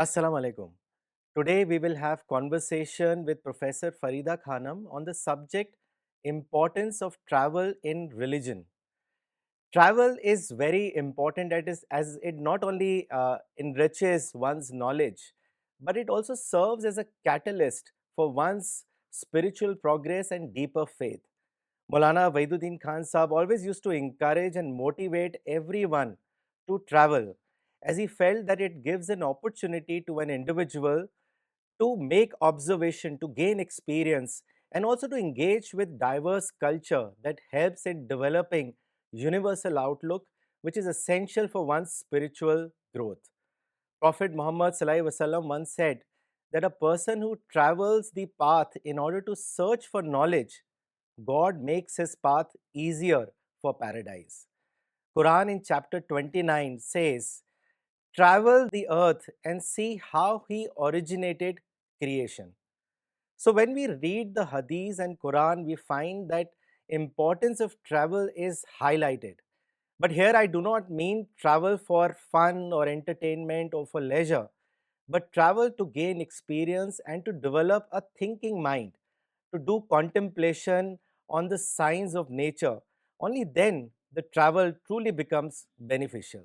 Assalamu alaikum. Today we will have conversation with Professor Farida Khanam on the subject importance of travel in religion. Travel is very important as it not only enriches one's knowledge, but it also serves as a catalyst for one's spiritual progress and deeper faith. Maulana Waiduddin Khan Sahab always used to encourage and motivate everyone to travel, as he felt that it gives an opportunity to an individual to make observation, to gain experience, and also to engage with diverse culture that helps in developing universal outlook, which is essential for one's spiritual growth. Prophet Muhammad Sallallahu Alaihi Wasallam once said that a person who travels the path in order to search for knowledge, God makes his path easier for paradise. Quran in chapter 29 says, travel the earth and see how he originated creation. So when we read the Hadith and Quran, we find that importance of travel is highlighted. But here I do not mean travel for fun or entertainment or for leisure, but travel to gain experience and to develop a thinking mind, to do contemplation on the signs of nature. Only then the travel truly becomes beneficial.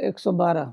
112।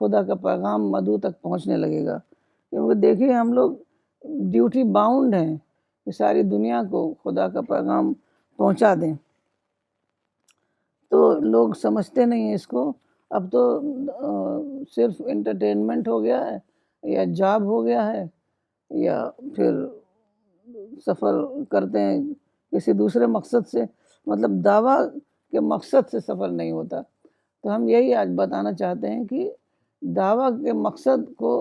خدا کا پیغام مدعو تک پہنچنے لگے گا. کیونکہ دیکھیے ہم لوگ ڈیوٹی باؤنڈ ہیں کہ ساری دنیا کو خدا کا پیغام پہنچا دیں. تو لوگ سمجھتے نہیں ہیں اس کو. اب تو صرف انٹرٹینمنٹ ہو گیا ہے یا جاب ہو گیا ہے یا پھر سفر کرتے ہیں کسی دوسرے مقصد سے، مطلب دعویٰ کے مقصد سے سفر نہیں ہوتا. تو ہم یہی آج بتانا چاہتے ہیں کہ دعویٰ کے مقصد کو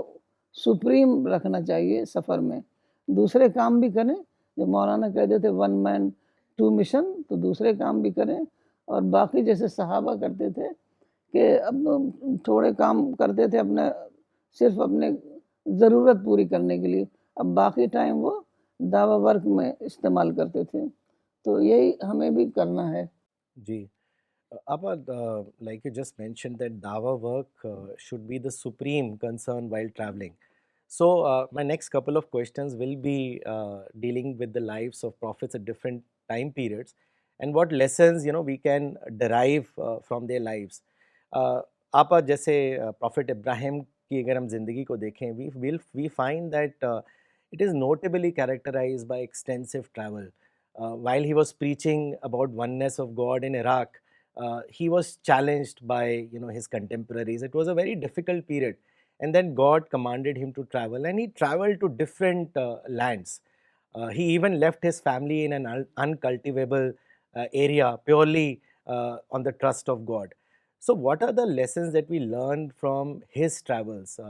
سپریم رکھنا چاہیے سفر میں. دوسرے کام بھی کریں، جو مولانا کہتے تھے 1 man 2 mission، تو دوسرے کام بھی کریں. اور باقی جیسے صحابہ کرتے تھے کہ اب تھوڑے کام کرتے تھے اپنے صرف اپنے ضرورت پوری کرنے کے لیے، اب باقی ٹائم وہ دعویٰ ورک میں استعمال کرتے تھے. تو یہی ہمیں بھی کرنا ہے. جی. Appa, like you just mentioned that dawa work should be the supreme concern while traveling. So my next couple of questions will be dealing with the lives of prophets at different time periods and what lessons we can derive from their lives. Appa, jaise Prophet Ibrahim ki agar hum zindagi ko dekhein, we find that it is notably characterized by extensive travel. While he was preaching about oneness of God in Iraq, he was challenged by his contemporaries. It was a very difficult period, and then God commanded him to travel, and he traveled to different lands. He even left his family in an uncultivable area purely on the trust of God. So what are the lessons that we learned from his travels?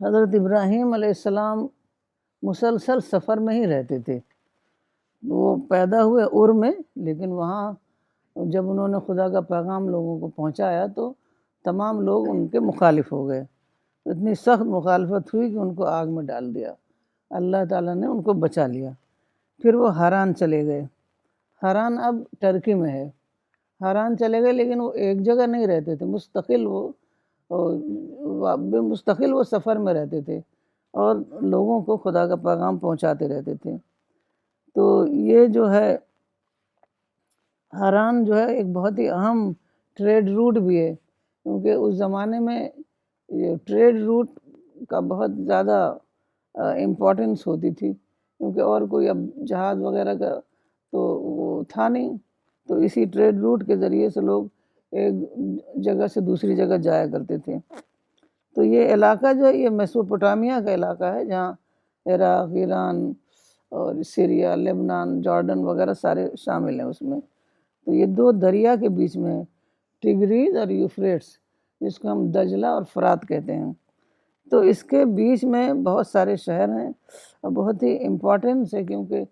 حضرت ابراہیم علیہ السلام مسلسل سفر میں ہی رہتے تھے. وہ پیدا ہوئے اور میں، لیکن وہاں جب انہوں نے خدا کا پیغام لوگوں کو پہنچایا تو تمام لوگ ان کے مخالف ہو گئے. اتنی سخت مخالفت ہوئی کہ ان کو آگ میں ڈال دیا. اللہ تعالیٰ نے ان کو بچا لیا. پھر وہ ہاران چلے گئے. ہاران اب ٹرکی میں ہے. ہاران چلے گئے لیکن وہ ایک جگہ نہیں رہتے تھے، مستقل وہ سفر میں رہتے تھے اور لوگوں کو خدا کا پیغام پہنچاتے رہتے تھے. تو یہ جو ہے ہاران جو ہے ایک بہت ہی اہم ٹریڈ روٹ بھی ہے، کیونکہ اس زمانے میں یہ ٹریڈ روٹ کا بہت زیادہ امپورٹنس ہوتی تھی، کیونکہ اور کوئی اب جہاز وغیرہ کا تو وہ تھا نہیں. تو اسی ٹریڈ روٹ کے ذریعے سے لوگ ایک جگہ سے دوسری جگہ جایا کرتے تھے. تو یہ علاقہ جو ہے یہ میسوپوٹامیہ کا علاقہ ہے، جہاں عراق، ایران اور سیریا، لبنان، جارڈن وغیرہ سارے شامل ہیں اس میں. تو یہ 2 دریا کے بیچ میں ہے، ٹگریز اور یوفریٹس، جس کو ہم دجلہ اور فرات کہتے ہیں. تو اس کے بیچ میں بہت سارے شہر ہیں اور بہت ہی امپورٹنس ہے، کیونکہ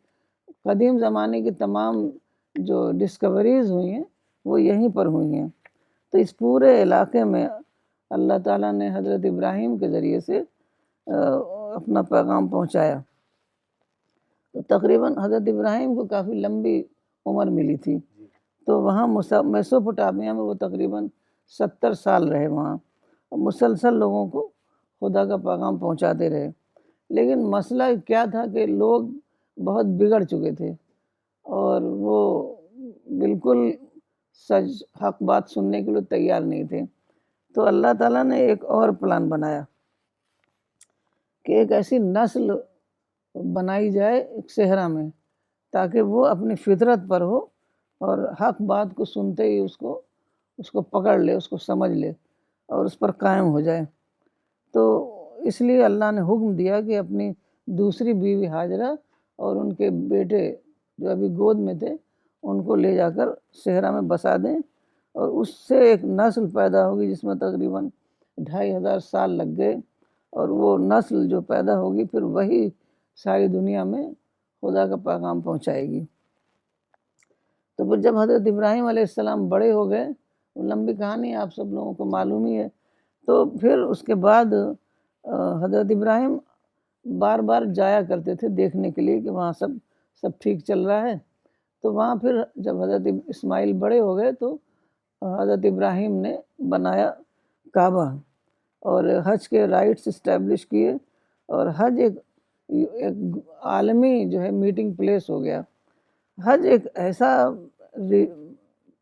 قدیم زمانے کی تمام جو ڈسکوریز ہوئی ہیں وہ یہیں پر ہوئی ہیں. تو اس پورے علاقے میں اللہ تعالیٰ نے حضرت ابراہیم کے ذریعے سے اپنا پیغام پہنچایا. تو تقریباً حضرت ابراہیم کو کافی لمبی عمر ملی تھی. تو وہاں میسوپوٹامیہ میں وہ تقریباً 70 سال رہے وہاں، مسلسل لوگوں کو خدا کا پیغام پہنچاتے رہے. لیکن مسئلہ کیا تھا کہ لوگ بہت بگڑ چکے تھے اور وہ بالکل سچ حق بات سننے کے لیے تیار نہیں تھے. تو اللہ تعالیٰ نے ایک اور پلان بنایا کہ ایک ایسی نسل بنائی جائے ایک صحرا میں، تاکہ وہ اپنی فطرت پر ہو اور حق بات کو سنتے ہی اس کو پکڑ لے، اس کو سمجھ لے اور اس پر قائم ہو جائے. تو اس لیے اللہ نے حکم دیا کہ اپنی دوسری بیوی ہاجرہ اور ان کے بیٹے جو ابھی گود میں تھے ان کو لے جا کر صحرا میں بسا دیں، اور اس سے ایک نسل پیدا ہوگی جس میں تقریباً 2500 سال لگ گئے. اور وہ نسل جو پیدا ہوگی پھر وہی ساری دنیا میں خدا کا پیغام پہنچائے گی. تو پھر جب حضرت ابراہیم علیہ السلام بڑے ہو گئے، وہ لمبی کہانی آپ سب لوگوں کو معلوم ہی ہے. تو پھر اس کے بعد حضرت ابراہیم بار بار جایا کرتے تھے دیکھنے کے لیے کہ وہاں سب ٹھیک چل رہا ہے. تو وہاں پھر جب حضرت اسماعیل بڑے ہو گئے تو حضرت ابراہیم نے بنایا کعبہ اور حج کے رائٹس اسٹیبلش کیے، اور حج ایک عالمی جو ہے میٹنگ پلیس ہو گیا. حج ایک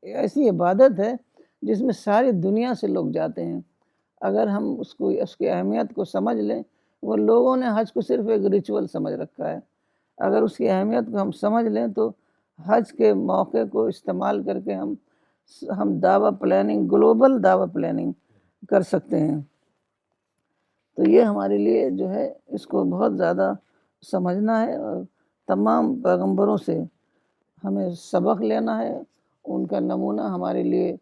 ایسی عبادت ہے جس میں ساری دنیا سے لوگ جاتے ہیں. اگر ہم اس کی اہمیت کو سمجھ لیں، وہ لوگوں نے حج کو صرف ایک ریچول سمجھ رکھا ہے. اگر اس کی اہمیت کو ہم سمجھ لیں تو حج کے موقع کو استعمال کر کے ہم دعویٰ پلاننگ، گلوبل دعویٰ پلاننگ کر سکتے ہیں. تو یہ ہمارے لیے جو ہے اس کو بہت زیادہ سمجھنا ہے، اور تمام پیغمبروں سے ہمیں سبق لینا ہے. ان کا نمونہ ہمارے لیے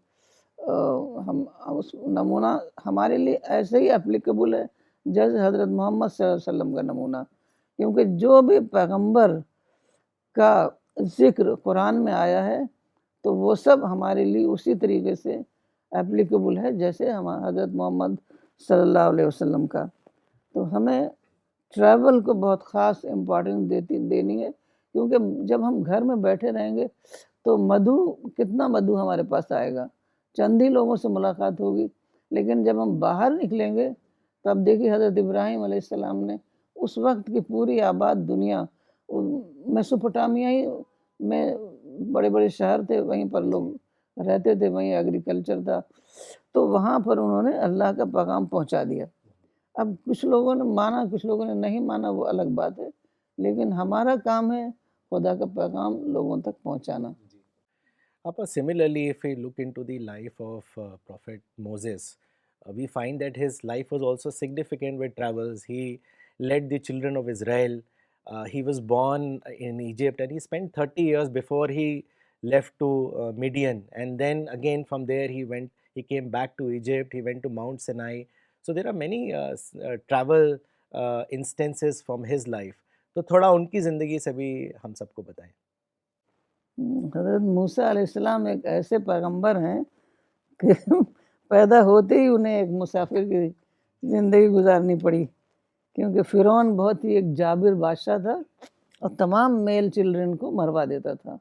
ہم اس نمونہ ہمارے لیے ایسے ہی اپلیکیبل ہے جیسے حضرت محمد صلی اللہ علیہ وسلم کا نمونہ. کیونکہ جو بھی پیغمبر کا ذکر قرآن میں آیا ہے تو وہ سب ہمارے لیے اسی طریقے سے اپلیکیبل ہے جیسے حضرت محمد صلی اللہ علیہ وسلم کا. تو ہمیں ٹریول کو بہت خاص امپورٹنس دینی ہے، کیونکہ جب ہم گھر میں بیٹھے رہیں گے تو کتنا مدعو ہمارے پاس آئے گا، چند ہی لوگوں سے ملاقات ہوگی. لیکن جب ہم باہر نکلیں گے تو اب دیکھیے حضرت ابراہیم علیہ السلام نے اس وقت کی پوری آباد دنیا، میسوپوٹامیہ ہی میں بڑے بڑے شہر تھے، وہیں پر لوگ رہتے تھے، وہیں ایگریکلچر تھا، تو وہاں پر انہوں نے اللہ کا پیغام پہنچا دیا. اب کچھ لوگوں نے مانا، کچھ لوگوں نے نہیں مانا، وہ الگ بات ہے، لیکن ہمارا کام ہے خدا کا پیغام لوگوں تک پہنچانا. Similarly, if we look into the life of Prophet Moses, we find that his life was also significant with travels. He led the children of Israel. He was born in Egypt and he spent 30 years before he left to Midian. And then again from there he came back to Egypt, he went to Mount Sinai. So there are many travel instances from his life. تو تھوڑا ان کی زندگی سے بھی ہم سب کو بتائیں. حضرت موسیٰ علیہ السلام ایک ایسے پیغمبر ہیں کہ پیدا ہوتے ہی انہیں ایک مسافر کی زندگی گزارنی پڑی، کیونکہ فرعون بہت ہی ایک جابر بادشاہ تھا اور تمام میل چلڈرن کو مروا دیتا تھا.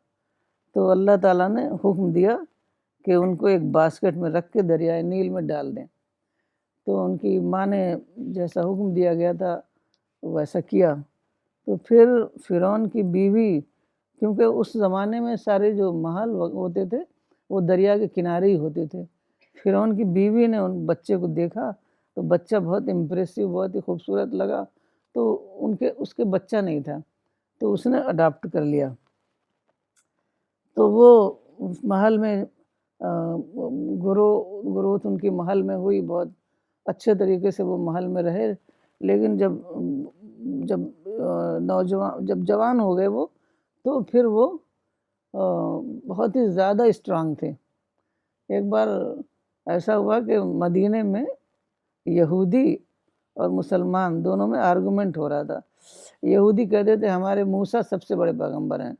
تو اللہ تعالیٰ نے حکم دیا کہ ان کو ایک باسکٹ میں رکھ کے دریائے نیل میں ڈال دیں. تو ان کی ماں نے جیسا حکم دیا گیا تھا ویسا کیا. تو پھر فرعون کی بیوی، کیونکہ اس زمانے میں سارے جو محل ہوتے تھے وہ دریا کے کنارے ہی ہوتے تھے، فرعون کی بیوی نے ان بچے کو دیکھا تو بچہ بہت امپریسو، بہت ہی خوبصورت لگا، تو اس کے بچہ نہیں تھا تو اس نے اڈاپٹ کر لیا. تو وہ محل میں گروتھ ان کی محل میں ہوئی، بہت اچھے طریقے سے وہ محل میں رہے. لیکن جب جوان ہو گئے وہ، تو پھر وہ بہت ہی زیادہ اسٹرانگ تھے. ایک بار ایسا ہوا کہ مدینے میں یہودی اور مسلمان دونوں میں آرگومنٹ ہو رہا تھا. یہودی کہتے تھے ہمارے موسیٰ سب سے بڑے پیغمبر ہیں،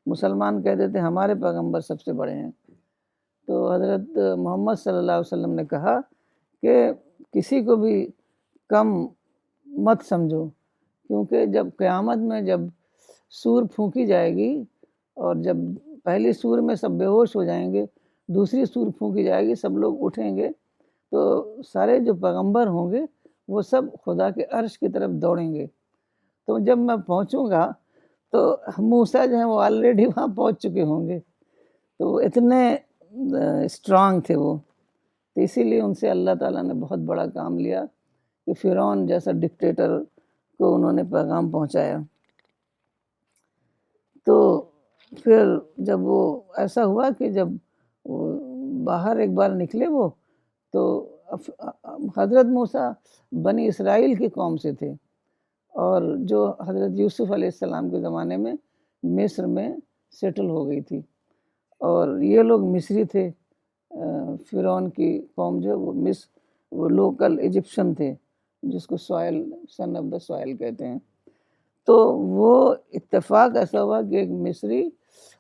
مسلمان کہتے تھے ہمارے پیغمبر سب سے بڑے ہیں. تو حضرت محمد صلی اللہ علیہ وسلم نے کہا کہ کسی کو بھی کم مت سمجھو، کیونکہ جب قیامت میں جب سور پھونکی جائے گی اور جب پہلی سور میں سب بے ہوش ہو جائیں گے، دوسری سور پھونکی جائے گی، سب لوگ اٹھیں گے، تو سارے جو پیغمبر ہوں گے وہ سب خدا کے عرش کی طرف دوڑیں گے. تو جب میں پہنچوں گا تو موسیٰ جو ہیں وہ آلریڈی وہاں پہنچ چکے ہوں گے. تو اتنے اسٹرانگ تھے وہ. تو اسی لیے ان سے اللہ تعالیٰ نے بہت بڑا کام لیا کہ فرعون جیسا ڈکٹیٹر کو انہوں نے پیغام پہنچایا. تو پھر جب وہ ایسا ہوا کہ جب باہر ایک بار نکلے وہ، تو حضرت موسیٰ بنی اسرائیل کی قوم سے تھے، اور جو حضرت یوسف علیہ السلام کے زمانے میں مصر میں سیٹل ہو گئی تھی، اور یہ لوگ مصری تھے. فرعون کی قوم جو وہ لوکل ایجپشن تھے، جس کو سن آف دا سوائل کہتے ہیں. تو وہ اتفاق ایسا ہوا کہ ایک مصری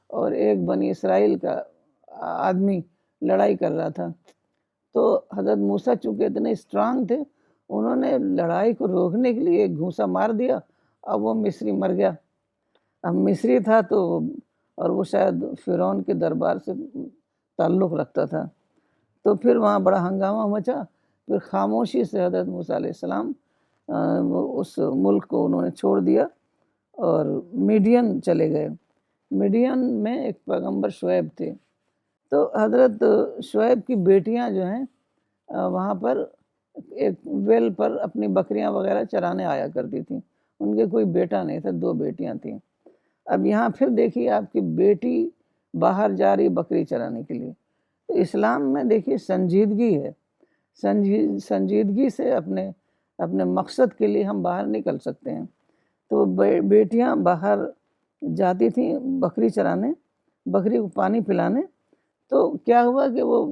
اور ایک بنی اسرائیل کا آدمی لڑائی کر رہا تھا. تو حضرت موسیٰ چونکہ اتنے اسٹرانگ تھے، انہوں نے لڑائی کو روکنے کے لیے ایک گھونسا مار دیا، اب وہ مصری مر گیا. اب مصری تھا تو اور وہ شاید فرعون کے دربار سے تعلق رکھتا تھا. تو پھر وہاں بڑا ہنگامہ مچا. پھر خاموشی سے حضرت موسیٰ علیہ السلام اس ملک کو انہوں نے چھوڑ دیا اور میڈین چلے گئے. میڈین میں ایک پیغمبر شعیب تھے. تو حضرت شعیب کی بیٹیاں جو ہیں وہاں پر ایک ویل پر اپنی بکریاں وغیرہ چرانے آیا کرتی تھیں. ان کے کوئی بیٹا نہیں تھا, 2 بیٹیاں تھیں. اب یہاں پھر دیکھیے آپ کی بیٹی باہر جا رہی بکری چرانے کے لیے. تو اسلام میں دیکھیے سنجیدگی ہے, سنجیدگی سے اپنے مقصد کے لیے ہم باہر نکل سکتے ہیں. تو بیٹیاں باہر جاتی تھیں بکری چرانے, بکری کو پانی پلانے. تو کیا ہوا کہ وہ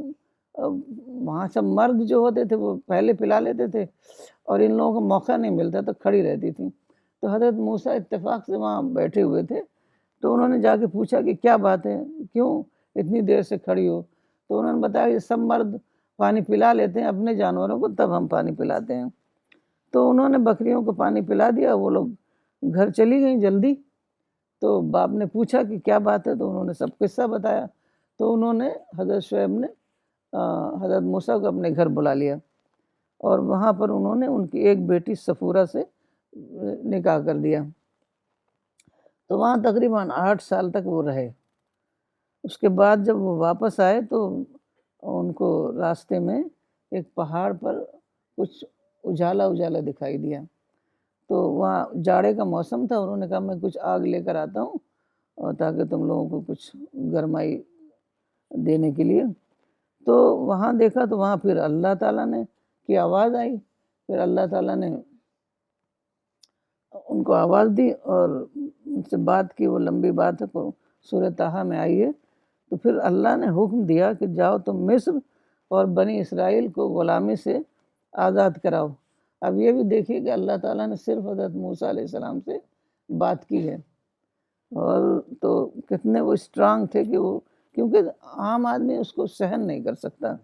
وہاں سے مرد جو ہوتے تھے وہ پہلے پلا لیتے تھے, اور ان لوگوں کو موقع نہیں ملتا تو کھڑی رہتی تھیں. تو حضرت موسیٰ اتفاق سے وہاں بیٹھے ہوئے تھے, تو انہوں نے جا کے پوچھا کہ کیا بات ہے, کیوں اتنی دیر سے کھڑی ہو؟ تو انہوں نے بتایا کہ سب مرد پانی پلا لیتے ہیں اپنے جانوروں کو, تب ہم پانی پلاتے ہیں. تو انہوں نے بکریوں کو پانی پلا دیا, وہ لوگ گھر چلی گئیں جلدی. تو باپ نے پوچھا کہ کیا بات ہے, تو انہوں نے سب قصہ بتایا. تو انہوں نے حضرت شعیب نے حضرت موسیٰ کو اپنے گھر بلا لیا, اور وہاں پر انہوں نے ان کی ایک بیٹی صفورہ سے نکاح کر دیا. تو وہاں تقریباً 8 سال تک وہ رہے. اس کے بعد جب وہ واپس آئے تو ان کو راستے میں ایک پہاڑ پر کچھ اجالا دکھائی دیا. تو وہاں جاڑے کا موسم تھا, انہوں نے کہا میں کچھ آگ لے کر آتا ہوں اور تاکہ تم لوگوں کو کچھ گرمائی دینے کے لیے. تو وہاں دیکھا تو وہاں پھر اللہ تعالیٰ نے کی آواز آئی. پھر اللہ تعالیٰ نے ان کو آواز دی اور ان سے بات کی. وہ لمبی بات ہے, سورہ طٰہٰ میں آئی ہے. تو پھر اللہ نے حکم دیا کہ جاؤ تم مصر اور بنی اسرائیل کو غلامی سے آزاد کراؤ. اب یہ بھی دیکھیے کہ اللہ تعالیٰ نے صرف حضرت موسیٰ علیہ السلام سے بات کی ہے, اور تو کتنے وہ اسٹرانگ تھے کہ وہ, کیونکہ عام آدمی اس کو سہن نہیں کر سکتا.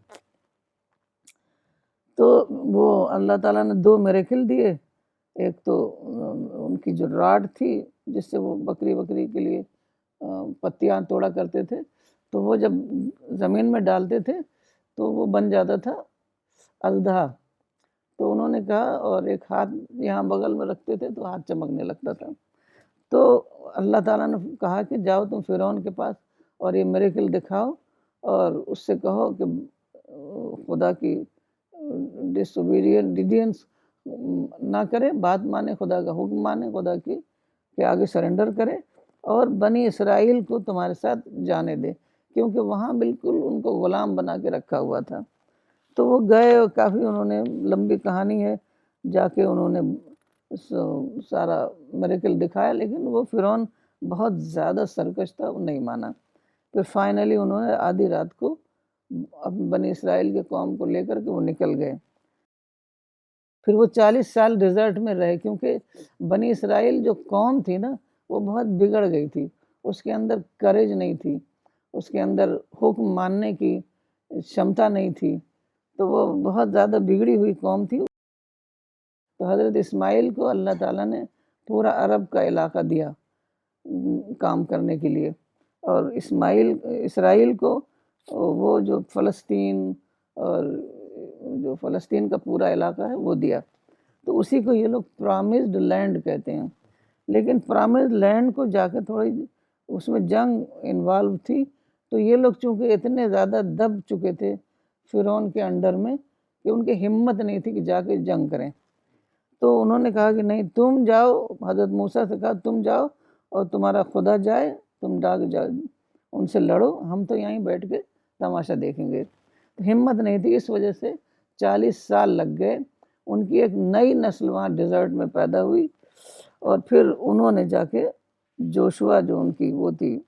تو وہ اللہ تعالیٰ نے 2 میریکل دیے. ایک تو ان کی جو راڈ تھی جس سے وہ بکری کے لیے پتیاں توڑا کرتے تھے, تو وہ جب زمین میں ڈالتے تھے تو وہ بن جاتا تھا اژدہا. تو انہوں نے کہا, اور ایک ہاتھ یہاں بغل میں رکھتے تھے تو ہاتھ چمکنے لگتا تھا. تو اللہ تعالیٰ نے کہا کہ جاؤ تم فرعون کے پاس اور یہ میریکل دکھاؤ, اور اس سے کہو کہ خدا کی ڈیسوبیڈینس نہ کرے, بات مانے, خدا کا حکم مانے, خدا کے آگے سرنڈر کرے, اور بنی اسرائیل کو تمہارے ساتھ جانے دے, کیونکہ وہاں بالکل ان کو غلام بنا کے رکھا ہوا تھا. تو وہ گئے, اور کافی انہوں نے لمبی کہانی ہے, جا کے انہوں نے سارا میریکل دکھایا, لیکن وہ فرعون بہت زیادہ سرکش تھا, وہ نہیں مانا. پھر فائنلی انہوں نے آدھی رات کو بنی اسرائیل کے قوم کو لے کر کے وہ نکل گئے. پھر وہ 40 سال ڈیزرٹ میں رہے, کیونکہ بنی اسرائیل جو قوم تھی نا وہ بہت بگڑ گئی تھی. اس کے اندر کریج نہیں تھی, اس کے اندر حکم ماننے کی شمتا نہیں تھی, تو وہ بہت زیادہ بگڑی ہوئی قوم تھی. تو حضرت اسماعیل کو اللہ تعالیٰ نے پورا عرب کا علاقہ دیا کام کرنے کے لیے, اور اسرائیل کو وہ جو فلسطین اور جو فلسطین کا پورا علاقہ ہے وہ دیا. تو اسی کو یہ لوگ پرامزڈ لینڈ کہتے ہیں. لیکن پرامزڈ لینڈ کو جا کے تھوڑی اس میں جنگ انوالو تھی, تو یہ لوگ چونکہ اتنے زیادہ دب چکے تھے فرعون کے انڈر میں کہ ان کی ہمت نہیں تھی کہ جا کے جنگ کریں. تو انہوں نے کہا کہ نہیں, تم جاؤ, حضرت موسیٰ سے کہا تم جاؤ اور تمہارا خدا جائے, تم جاؤ ان سے لڑو, ہم تو یہیں بیٹھ کے تماشا دیکھیں گے. ہمت نہیں تھی, اس وجہ سے 40 سال لگ گئے. ان کی ایک نئی نسل وہاں ڈیزرٹ میں پیدا ہوئی, اور پھر انہوں نے جا کے جوشوا, جو ان کی وہ تھی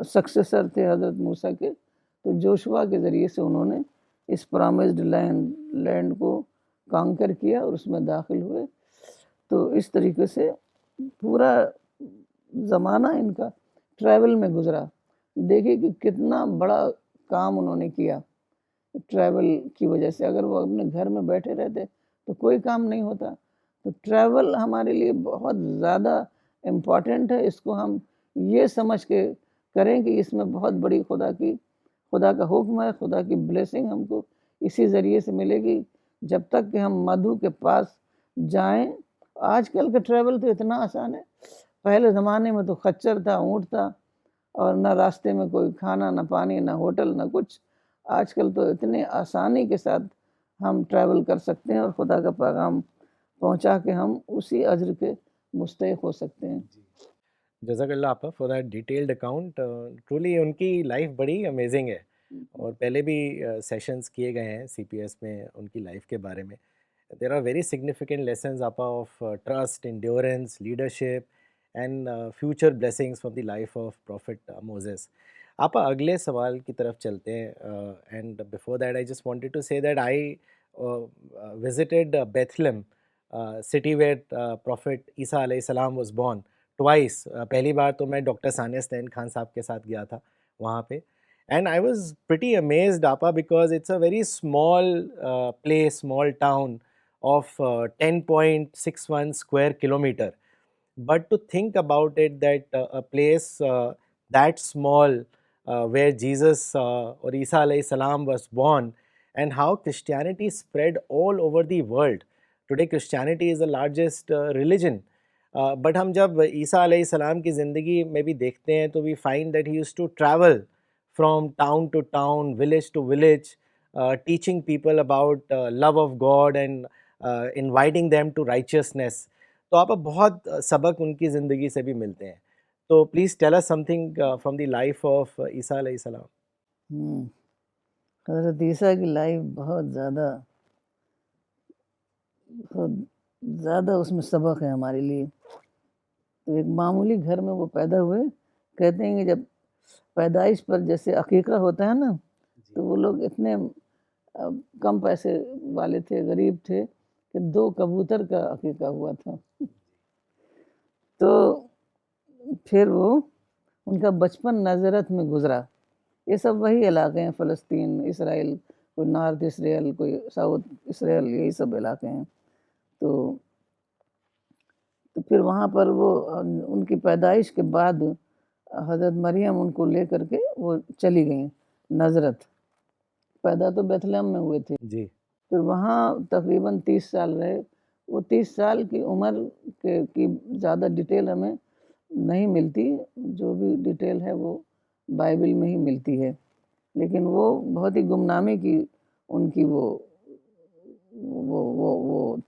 سکسیسر تھے حضرت موسیٰ کے, تو جوشوا کے ذریعے سے انہوں نے اس پرامزڈ لینڈ کو کانکر کیا اور اس میں داخل ہوئے. تو اس طریقے سے پورا زمانہ ان کا ٹریول میں گزرا. دیکھیے کہ کتنا بڑا کام انہوں نے کیا ٹریول کی وجہ سے. اگر وہ اپنے گھر میں بیٹھے رہتے تو کوئی کام نہیں ہوتا. تو ٹریول ہمارے لیے بہت زیادہ امپورٹنٹ ہے. اس کو ہم یہ سمجھ کے کریں کہ اس میں بہت بڑی خدا کا حکم ہے, خدا کی بلیسنگ ہم کو اسی ذریعے سے ملے گی جب تک کہ ہم مدھو کے پاس جائیں. آج کل کا ٹریول تو اتنا آسان ہے, پہلے زمانے میں تو خچر تھا, اونٹ تھا, اور نہ راستے میں کوئی کھانا، نہ پانی، نہ ہوٹل، نہ کچھ. آج کل تو اتنے آسانی کے ساتھ ہم ٹریول کر سکتے ہیں اور خدا کا پیغام پہنچا کے ہم اسی اجر کے مستحق ہو سکتے ہیں. جزاک اللہ آپا for that detailed account. Truly ان کی لائف بڑی امیزنگ ہے، اور پہلے بھی سیشنز کیے گئے ہیں سی پی ایس میں ان کی لائف کے بارے میں. There are very significant lessons آپا of trust, endurance, leadership and future blessings from the life of prophet Moses. آپا اگلے سوال کی طرف چلتے ہیں. And before that I just wanted to say that I visited Bethlehem city where prophet عیسیٰ علیہ السلام واز بورن ٹوائس. پہلی بار تو میں ڈاکٹر ثانیہ حسنین خان صاحب کے ساتھ گیا تھا وہاں پہ. And I was pretty amazed آپا because it's a very small place, small town of 10.61 square kilometer. But to think about it, that a place that small where Jesus or Isa alayhi salam was born, and how Christianity spread all over the world. Today Christianity is the largest religion. But ہم جب عیسیٰ علیہ السلام کی زندگی میں بھی دیکھتے ہیں تو we find that he used to travel from town to town, village to village, teaching people about love of God and inviting them to righteousness. تو آپ بہت سبق ان کی زندگی سے بھی ملتے ہیں. تو please tell us something from the life of عیسیٰ علیہ السلام. حضرت عیسیٰ کی لائف بہت زیادہ اس میں سبق ہے ہمارے لیے. تو ایک معمولی گھر میں وہ پیدا ہوئے. کہتے ہیں کہ جب پیدائش پر جیسے عقیقہ ہوتا ہے نا، تو وہ لوگ اتنے کم پیسے والے تھے، غریب تھے، کہ 2 کبوتر کا عقیقہ ہوا تھا. تو پھر وہ ان کا بچپن نازرت میں گزرا. یہ سب وہی علاقے ہیں، فلسطین، اسرائیل، کوئی نارتھ اسرائیل، کوئی ساؤتھ اسرائیل، یہی سب علاقے ہیں. تو پھر وہاں پر وہ ان کی پیدائش کے بعد حضرت مریم ان کو لے کر کے وہ چلی گئیں نازرت. پیدا تو بیتھلہم میں ہوئے تھے. جی. پھر وہاں تقریباً 30 سال رہے. وہ 30 سال کی عمر کی زیادہ ڈیٹیل ہمیں نہیں ملتی. جو بھی ڈیٹیل ہے وہ بائبل میں ہی ملتی ہے، لیکن وہ بہت ہی گمنامی کی ان کی وہ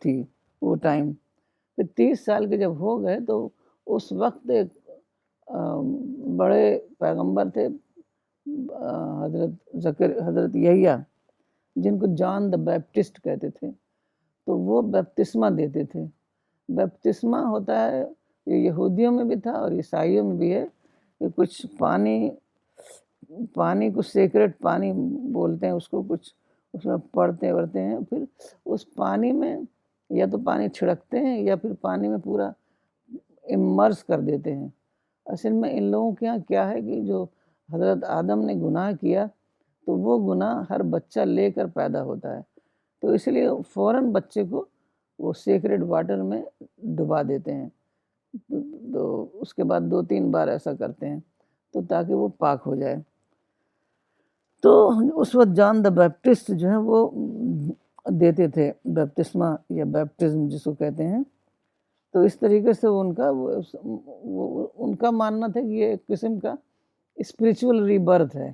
تھی وہ ٹائم. پھر 30 سال کے جب ہو گئے تو اس وقت ایک بڑے پیغمبر تھے حضرت یحییٰ، جن کو جان دا بیپٹسٹ کہتے تھے. تو وہ بپتسمہ دیتے تھے. بپتسمہ ہوتا ہے، یہ یہودیوں میں بھی تھا اور عیسائیوں میں بھی ہے، کہ کچھ پانی کو سیکرٹ پانی بولتے ہیں اس کو، کچھ اس میں پڑھتے ورتے ہیں، پھر اس پانی میں یا تو پانی چھڑکتے ہیں یا پھر پانی میں پورا امرس کر دیتے ہیں. اصل میں ان لوگوں کے یہاں کیا ہے کہ جو حضرت آدم نے گناہ کیا تو وہ گناہ ہر بچہ لے کر پیدا ہوتا ہے. تو اس لیے فوراً بچے کو وہ سیکرڈ واٹر میں ڈبا دیتے ہیں. تو اس کے بعد 2-3 بار ایسا کرتے ہیں تو تاکہ وہ پاک ہو جائے. تو اس وقت جان دا بیپٹسٹ جو ہے وہ دیتے تھے بیپتسمہ یا بیپٹزم جس کو کہتے ہیں. تو اس طریقے سے ان کا ماننا تھا کہ یہ ایک قسم کا اسپریچول ری برتھ ہے.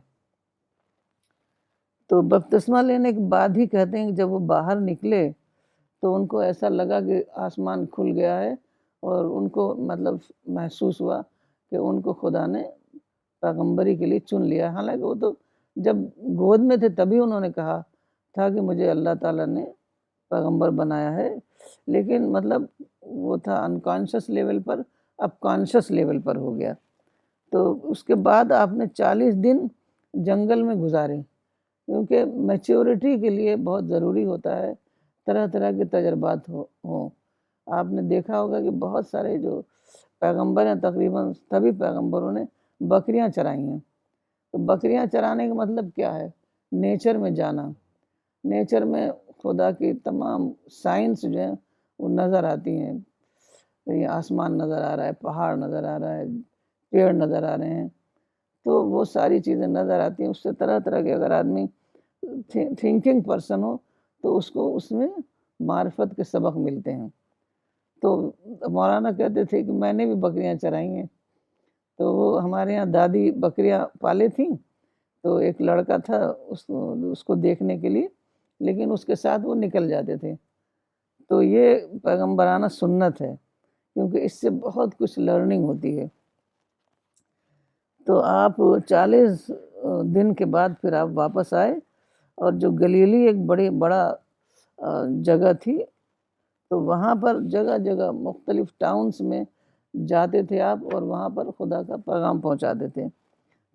تو بپتسمہ لینے کے بعد ہی کہتے ہیں کہ جب وہ باہر نکلے تو ان کو ایسا لگا کہ آسمان کھل گیا ہے، اور ان کو مطلب محسوس ہوا کہ ان کو خدا نے پیغمبری کے لیے چن لیا. حالانکہ وہ تو جب گود میں تھے تبھی انہوں نے کہا تھا کہ مجھے اللہ تعالیٰ نے پیغمبر بنایا ہے، لیکن مطلب وہ تھا انکانشس لیول پر، اب کانشس لیول پر ہو گیا. تو اس کے بعد آپ نے 40 دن جنگل میں گزارے، کیونکہ میچیورٹی کے لیے بہت ضروری ہوتا ہے طرح طرح کے تجربات ہوں. آپ نے دیکھا ہوگا کہ بہت سارے جو پیغمبر ہیں، تقریباً سبھی پیغمبروں نے بکریاں چرائی ہیں. تو بکریاں چرانے کا مطلب کیا ہے؟ نیچر میں جانا. نیچر میں خدا کی تمام سائنس جو ہیں وہ نظر آتی ہیں. یہ آسمان نظر آ رہا ہے، پہاڑ نظر آ رہا ہے، پیڑ نظر آ رہے ہیں. تو وہ ساری چیزیں نظر آتی ہیں. اس سے طرح طرح کے، اگر آدمی تھنکنگ پرسن ہو تو اس کو اس میں معرفت کے سبق ملتے ہیں. تو مولانا کہتے تھے کہ میں نے بھی بکریاں چرائی ہیں. تو وہ ہمارے یہاں دادی بکریاں پالے تھیں، تو ایک لڑکا تھا اس کو دیکھنے کے لیے، لیکن اس کے ساتھ وہ نکل جاتے تھے۔ تو یہ پیغمبرانہ سنت ہے، کیونکہ اس سے بہت کچھ لرننگ ہوتی ہے۔ تو آپ 40 دن کے بعد پھر آپ واپس آئے، اور جو گلیلی ایک بڑا جگہ تھی، تو وہاں پر جگہ جگہ مختلف ٹاؤنز میں جاتے تھے آپ، اور وہاں پر خدا کا پیغام پہنچاتے تھے۔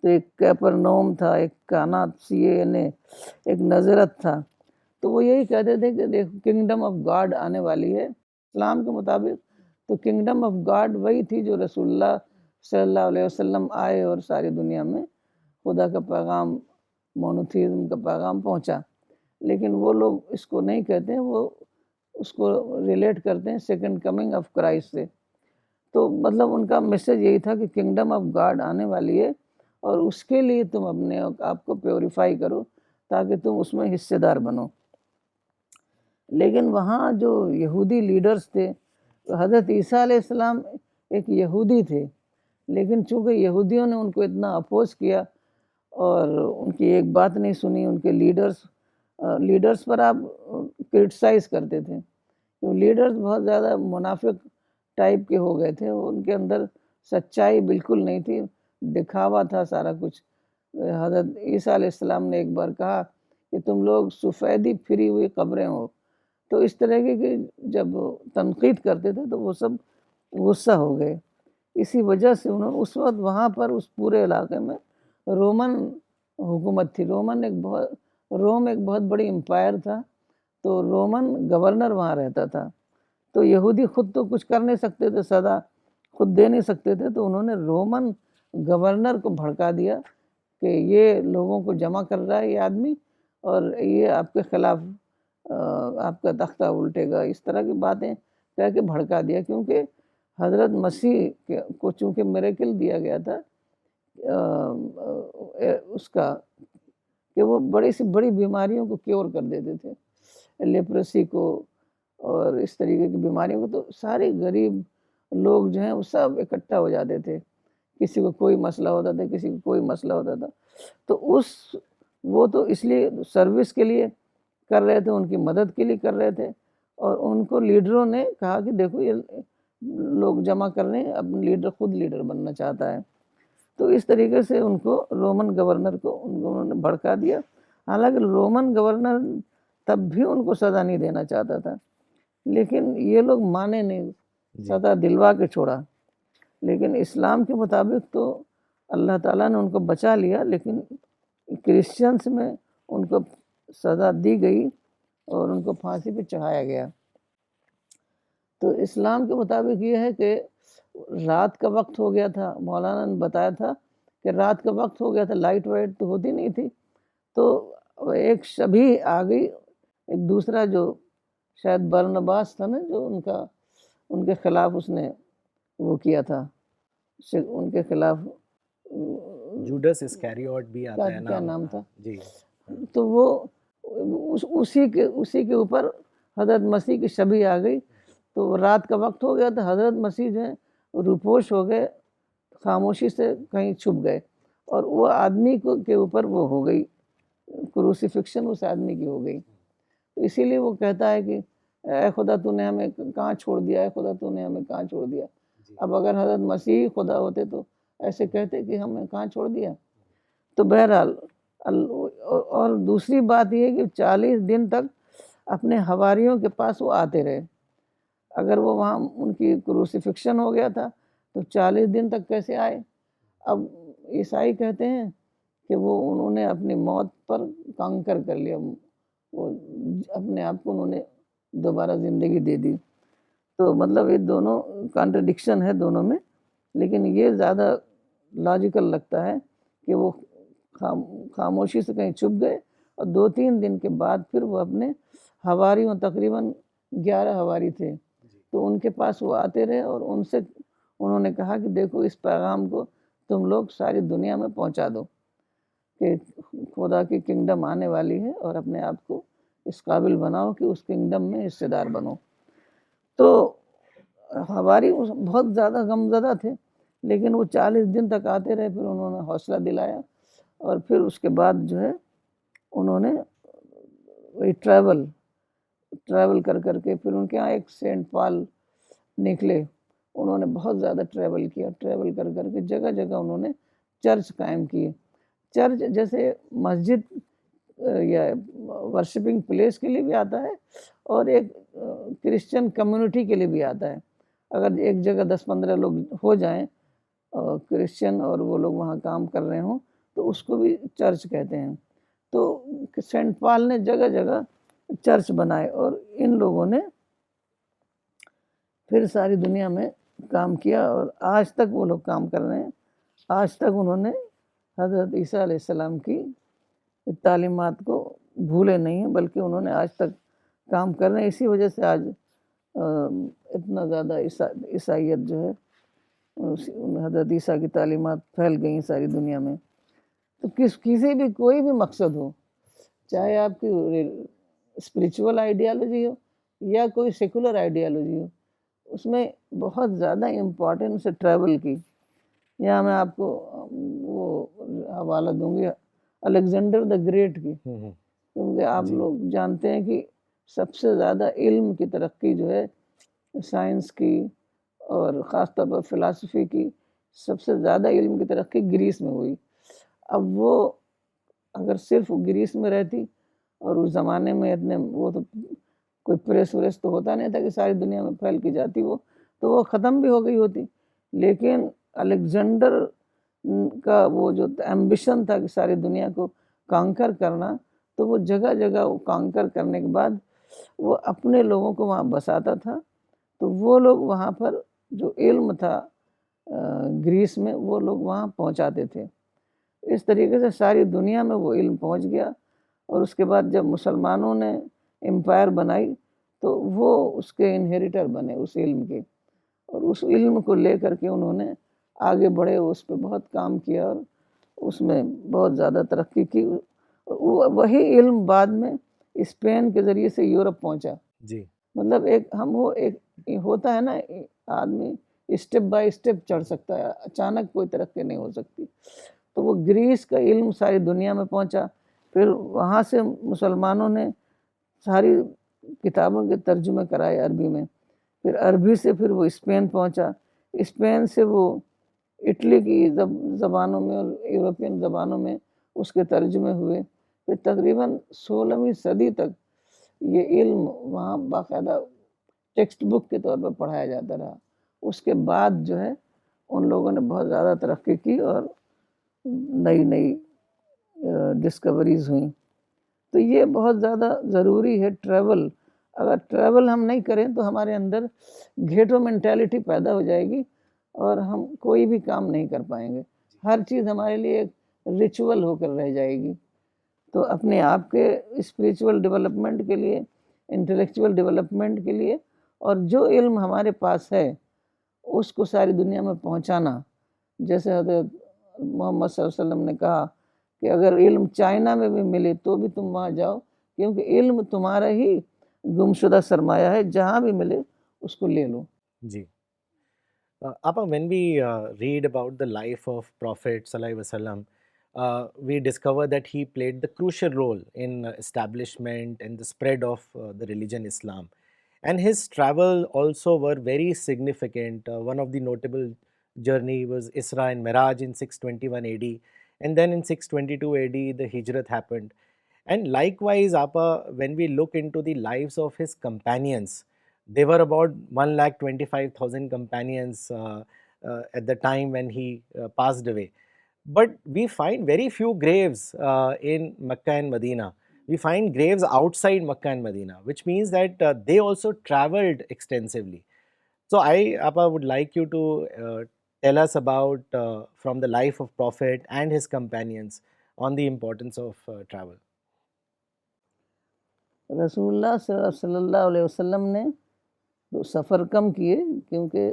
تو ایک کیپرنوم تھا، ایک کانا CAN، ایک نظرت تھا، تو وہ یہی کہتے تھے کہ دیکھو کنگڈم آف گاڈ آنے والی ہے اسلام کے مطابق۔ تو کنگڈم آف گاڈ وہی تھی جو رسول اللہ صلی اللہ علیہ وسلم آئے اور ساری دنیا میں خدا کا پیغام، مونوتھیزم کا پیغام پہنچا۔ لیکن وہ لوگ اس کو نہیں کہتے ہیں، وہ اس کو ریلیٹ کرتے ہیں سیکنڈ کمنگ آف کرائسٹ سے۔ تو مطلب ان کا میسج یہی تھا کہ کنگڈم آف گاڈ آنے والی ہے، اور اس کے لیے تم اپنے آپ کو پیوریفائی کرو تاکہ تم اس میں حصے دار بنو۔ لیکن وہاں جو یہودی لیڈرز تھے، حضرت عیسیٰ علیہ السلام ایک یہودی تھے، لیکن چونکہ یہودیوں نے ان کو اتنا اپوز کیا اور ان کی ایک بات نہیں سنی، ان کے لیڈرز پر آپ کرٹیسائز کرتے تھے، تو لیڈرز بہت زیادہ منافق ٹائپ کے ہو گئے تھے، ان کے اندر سچائی بالکل نہیں تھی، دکھاوا تھا سارا کچھ۔ حضرت عیسیٰ علیہ السلام نے ایک بار کہا کہ تم لوگ سفیدی پھری ہوئی قبریں ہو۔ تو اس طرح کی جب تنقید کرتے تھے تو وہ سب غصہ ہو گئے۔ اسی وجہ سے انہوں اس وقت وہاں پر اس پورے علاقے میں رومن حکومت تھی۔ روم ایک بہت بڑی امپائر تھا، تو رومن گورنر وہاں رہتا تھا۔ تو یہودی خود تو کچھ کر نہیں سکتے تھے، سزا خود دے نہیں سکتے تھے، تو انہوں نے رومن گورنر کو بھڑکا دیا کہ یہ لوگوں کو جمع کر رہا ہے یہ آدمی، اور یہ آپ کے خلاف آپ کا تختہ الٹے گا، اس طرح کی باتیں کہہ کے بھڑکا دیا۔ کیونکہ حضرت مسیح کو چونکہ میریکل دیا گیا تھا اس کا کہ وہ بڑی سی بڑی بیماریوں کو کیور کر دیتے تھے، لیپریسی کو اور اس طریقے کی بیماریوں کو، تو سارے غریب لوگ جو ہیں وہ سب اکٹھا ہو جاتے تھے، کسی کو کوئی مسئلہ ہوتا تھا، کسی کو کوئی مسئلہ ہوتا تھا۔ تو وہ تو اس لیے سروس کے لیے کر رہے تھے، ان کی مدد کے لیے کر رہے تھے، اور ان کو لیڈروں نے کہا کہ دیکھو یہ لوگ جمع کر رہے ہیں، اپنے لیڈر خود لیڈر بننا چاہتا ہے۔ تو اس طریقے سے ان کو رومن گورنر کو انہوں نے بھڑکا دیا۔ حالانکہ رومن گورنر تب بھی ان کو سزا نہیں دینا چاہتا تھا، لیکن یہ لوگ مانے نہیں، سزا دلوا کے چھوڑا۔ لیکن اسلام کے مطابق تو اللہ تعالیٰ نے ان کو بچا لیا، لیکن کرسچنس میں ان کو سزا دی گئی اور ان کو پھانسی پہ چڑھایا گیا۔ تو اسلام کے مطابق یہ ہے کہ رات کا وقت ہو گیا تھا، مولانا نے بتایا تھا کہ رات کا وقت ہو گیا تھا، لائٹ وائٹ تو ہوتی نہیں تھی، تو ایک شبیہ آ گئی، ایک دوسرا جو شاید برنباس تھا نا، جو ان کے خلاف اس نے وہ کیا تھا، ان کے خلاف جوڈس اسکیریوٹ بھی آتا ہے کیا نام تھا جی۔ تو وہ اسی کے اوپر حضرت مسیح کی شبیہ آ گئی۔ تو رات کا وقت ہو گیا تھا، حضرت مسیح جو ہے روپوش ہو گئے، خاموشی سے کہیں چھپ گئے، اور وہ آدمی کے اوپر وہ ہو گئی، کروسیفکشن اس آدمی کی ہو گئی۔ تو اسی لیے وہ کہتا ہے کہ اے خدا تو نے ہمیں کہاں چھوڑ دیا، اے خدا تو نے ہمیں کہاں چھوڑ دیا۔ اب اگر حضرت مسیح خدا ہوتے تو ایسے کہتے کہ ہمیں کہاں چھوڑ دیا۔ تو بہرحال اور دوسری بات یہ کہ 40 دن تک اپنے حواریوں کے پاس وہ آتے رہے۔ اگر وہ وہاں ان کی کروسیفکشن ہو گیا تھا تو 40 دن تک کیسے آئے؟ اب عیسائی کہتے ہیں کہ انہوں نے اپنی موت پر کانکر کر لیا، وہ اپنے آپ کو انہوں نے دوبارہ زندگی دے دی۔ تو مطلب یہ دونوں کانٹرڈکشن ہے دونوں میں، لیکن یہ زیادہ لاجیکل لگتا ہے کہ وہ خاموشی سے کہیں چھپ گئے، اور 2-3 دن کے بعد پھر وہ اپنے حواریوں، تقریباً 11 حواری تھے، تو ان کے پاس وہ آتے رہے، اور ان سے انہوں نے کہا کہ دیکھو اس پیغام کو تم لوگ ساری دنیا میں پہنچا دو کہ خدا کی کنگڈم آنے والی ہے، اور اپنے آپ کو اس قابل بناؤ کہ اس کنگڈم میں حصے دار بنو۔ تو حواری بہت زیادہ غمزدہ تھے، لیکن وہ 40 دن تک آتے رہے، پھر انہوں نے حوصلہ دلایا، اور پھر اس کے بعد جو ہے انہوں نے وہی ٹریول کر کر کے پھر ان کے یہاں ایک سینٹ پال نکلے، انہوں نے بہت زیادہ ٹریول کیا، ٹریول کر کر کے جگہ جگہ انہوں نے چرچ قائم کیے۔ چرچ جیسے مسجد یا ورشپنگ پلیس کے لیے بھی آتا ہے، اور ایک کرسچن کمیونٹی کے لیے بھی آتا ہے۔ اگر ایک جگہ 10-15 لوگ ہو جائیں کرسچن اور وہ لوگ وہاں کام کر رہے ہوں تو اس کو بھی چرچ کہتے ہیں۔ تو سینٹ پال نے جگہ جگہ چرچ بنائے، اور ان لوگوں نے پھر ساری دنیا میں کام کیا، اور آج تک وہ لوگ کام کر رہے ہیں۔ آج تک انہوں نے حضرت عیسیٰ علیہ السلام کی تعلیمات کو بھولے نہیں ہیں، بلکہ انہوں نے آج تک کام کر رہے ہیں۔ اسی وجہ سے آج اتنا زیادہ عیسائیت جو ہے حضرت عیسیٰ کی تعلیمات پھیل گئی ہیں ساری دنیا میں۔ تو کسی بھی کوئی بھی مقصد ہو، چاہے آپ کی اسپریچول آئیڈیالوجی ہو یا کوئی سیکولر آئیڈیالوجی ہو، اس میں بہت زیادہ امپورٹنس ہے ٹریول کی۔ یہاں میں آپ کو وہ حوالہ دوں گی الیگزینڈر دا گریٹ کی، کیونکہ آپ لوگ جانتے ہیں کہ سب سے زیادہ علم کی ترقی جو ہے سائنس کی اور خاص طور پر فلاسفی کی، سب سے زیادہ علم کی ترقی گریس میں ہوئی۔ اب وہ اگر صرف گریس میں رہتی، اور اس زمانے میں اتنے وہ تو کوئی پریس وریس تو ہوتا نہیں تھا کہ ساری دنیا میں پھیل کی جاتی، وہ تو وہ ختم بھی ہو گئی ہوتی۔ لیکن الیگزینڈر کا وہ جو ایمبیشن تھا کہ ساری دنیا کو کانکر کرنا، تو وہ جگہ جگہ وہ کانکر کرنے کے بعد وہ اپنے لوگوں کو وہاں بساتا تھا، تو وہ لوگ وہاں پر جو علم تھا گریس میں وہ لوگ وہاں پہنچاتے تھے۔ اس طریقے سے ساری دنیا میں وہ علم پہنچ گیا، اور اس کے بعد جب مسلمانوں نے امپائر بنائی تو وہ اس کے انہیریٹر بنے اس علم کے، اور اس علم کو لے کر کے انہوں نے آگے بڑھے، اس پہ بہت کام کیا اور اس میں بہت زیادہ ترقی کی۔ وہی علم بعد میں اسپین کے ذریعے سے یورپ پہنچا۔ جی، مطلب ایک ہوتا ہے نا، آدمی اسٹیپ بائی اسٹیپ چڑھ سکتا ہے، اچانک کوئی ترقی نہیں ہو سکتی۔ تو وہ گریس کا علم ساری دنیا میں پہنچا، پھر وہاں سے مسلمانوں نے ساری کتابوں کے ترجمے کرائے عربی میں، پھر عربی سے پھر وہ اسپین پہنچا، اسپین سے وہ اٹلی کی زبانوں میں اور یورپین زبانوں میں اس کے ترجمے ہوئے، پھر تقریباً 16ویں صدی تک یہ علم وہاں باقاعدہ ٹیکسٹ بک کے طور پر پڑھایا جاتا رہا۔ اس کے بعد جو ہے ان لوگوں نے بہت زیادہ ترقی کی اور نئی نئی ڈسکوریز ہوئیں۔ تو یہ بہت زیادہ ضروری ہے ٹریول۔ اگر ٹریول ہم نہیں کریں تو ہمارے اندر گھیٹو مینٹیلٹی پیدا ہو جائے گی، اور ہم کوئی بھی کام نہیں کر پائیں گے۔ ہر چیز ہمارے لیے ایک ریچول ہو کر رہ جائے گی۔ تو اپنے آپ کے اسپریچول ڈیولپمنٹ کے لیے، انٹلیکچول ڈیولپمنٹ کے لیے، اور جو علم ہمارے پاس ہے اس کو ساری دنیا میں پہنچانا، جیسے حضرت محمد صلی اللہ علیہ وسلم نے کہا کہ اگر علم چائنا میں بھی ملے تو بھی تم وہاں جاؤ، کیونکہ علم تمہارا ہی گمشدہ سرمایہ ہے، جہاں بھی ملے اس کو لے لو۔ جی. Appa, when we read about the life of Prophet Sallallahu Alaihi Wasallam, we discover that he played the crucial role in establishment and the spread of the religion Islam. And his travel also were very significant. One of the notable journey was Isra and Miraj in 621 AD, and then in 622 AD the Hijrat happened. And likewise, Appa, when we look into the lives of his companions, they were about 1,25,000 companions at the time when he passed away. But we find very few graves in Mecca and Medina. We find graves outside Mecca and Medina, which means that they also traveled extensively. So Appa, would like you to tell us about from the life of Prophet and his companions on the importance of travel. رسول اللہ صلی اللہ علیہ وسلم نے تو سفر کم کیے، کیونکہ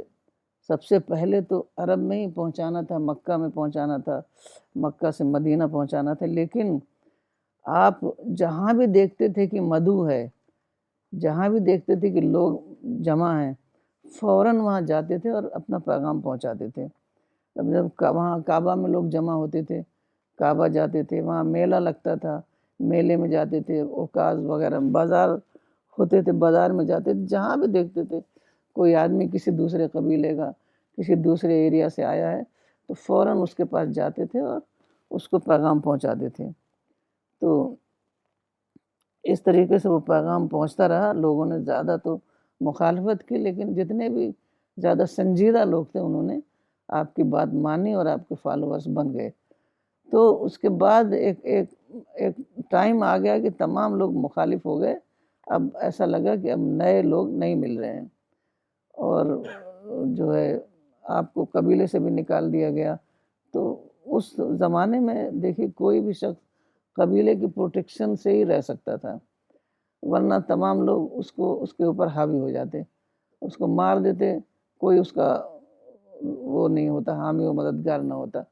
سب سے پہلے تو عرب میں ہی پہنچانا تھا، مکہ میں پہنچانا تھا، مکہ سے مدینہ پہنچانا تھا۔ لیکن آپ جہاں بھی دیکھتے تھے کہ مدعو ہے، جہاں بھی دیکھتے تھے کہ لوگ جمع ہیں، فوراً وہاں جاتے تھے اور اپنا پیغام پہنچاتے تھے۔ اب جب وہاں کعبہ میں لوگ جمع ہوتے تھے، کعبہ جاتے تھے، وہاں میلہ لگتا تھا، میلے میں جاتے تھے، اوقاز وغیرہ بازار ہوتے تھے، بازار میں جاتے تھے، جہاں بھی دیکھتے تھے کوئی آدمی کسی دوسرے قبیلے کا، کسی دوسرے ایریا سے آیا ہے تو فوراً اس کے پاس جاتے تھے اور اس کو پیغام پہنچاتے تھے۔ تو اس طریقے سے وہ پیغام پہنچتا رہا، لوگوں نے زیادہ تو مخالفت کی، لیکن جتنے بھی زیادہ سنجیدہ لوگ تھے انہوں نے آپ کی بات مانی اور آپ کے فالوورز بن گئے۔ تو اس کے بعد ایک ٹائم آ گیا کہ تمام لوگ مخالف ہو گئے، اب ایسا لگا کہ اب نئے لوگ نہیں مل رہے ہیں، اور جو ہے آپ کو قبیلے سے بھی نکال دیا گیا۔ تو اس زمانے میں دیکھیے کوئی بھی شخص قبیلے کی پروٹیکشن سے ہی رہ سکتا تھا، ورنہ تمام لوگ اس کے اوپر حاوی ہو جاتے، اس کو مار دیتے، کوئی اس کا وہ نہیں ہوتا، حامی و مددگار نہ ہوتا۔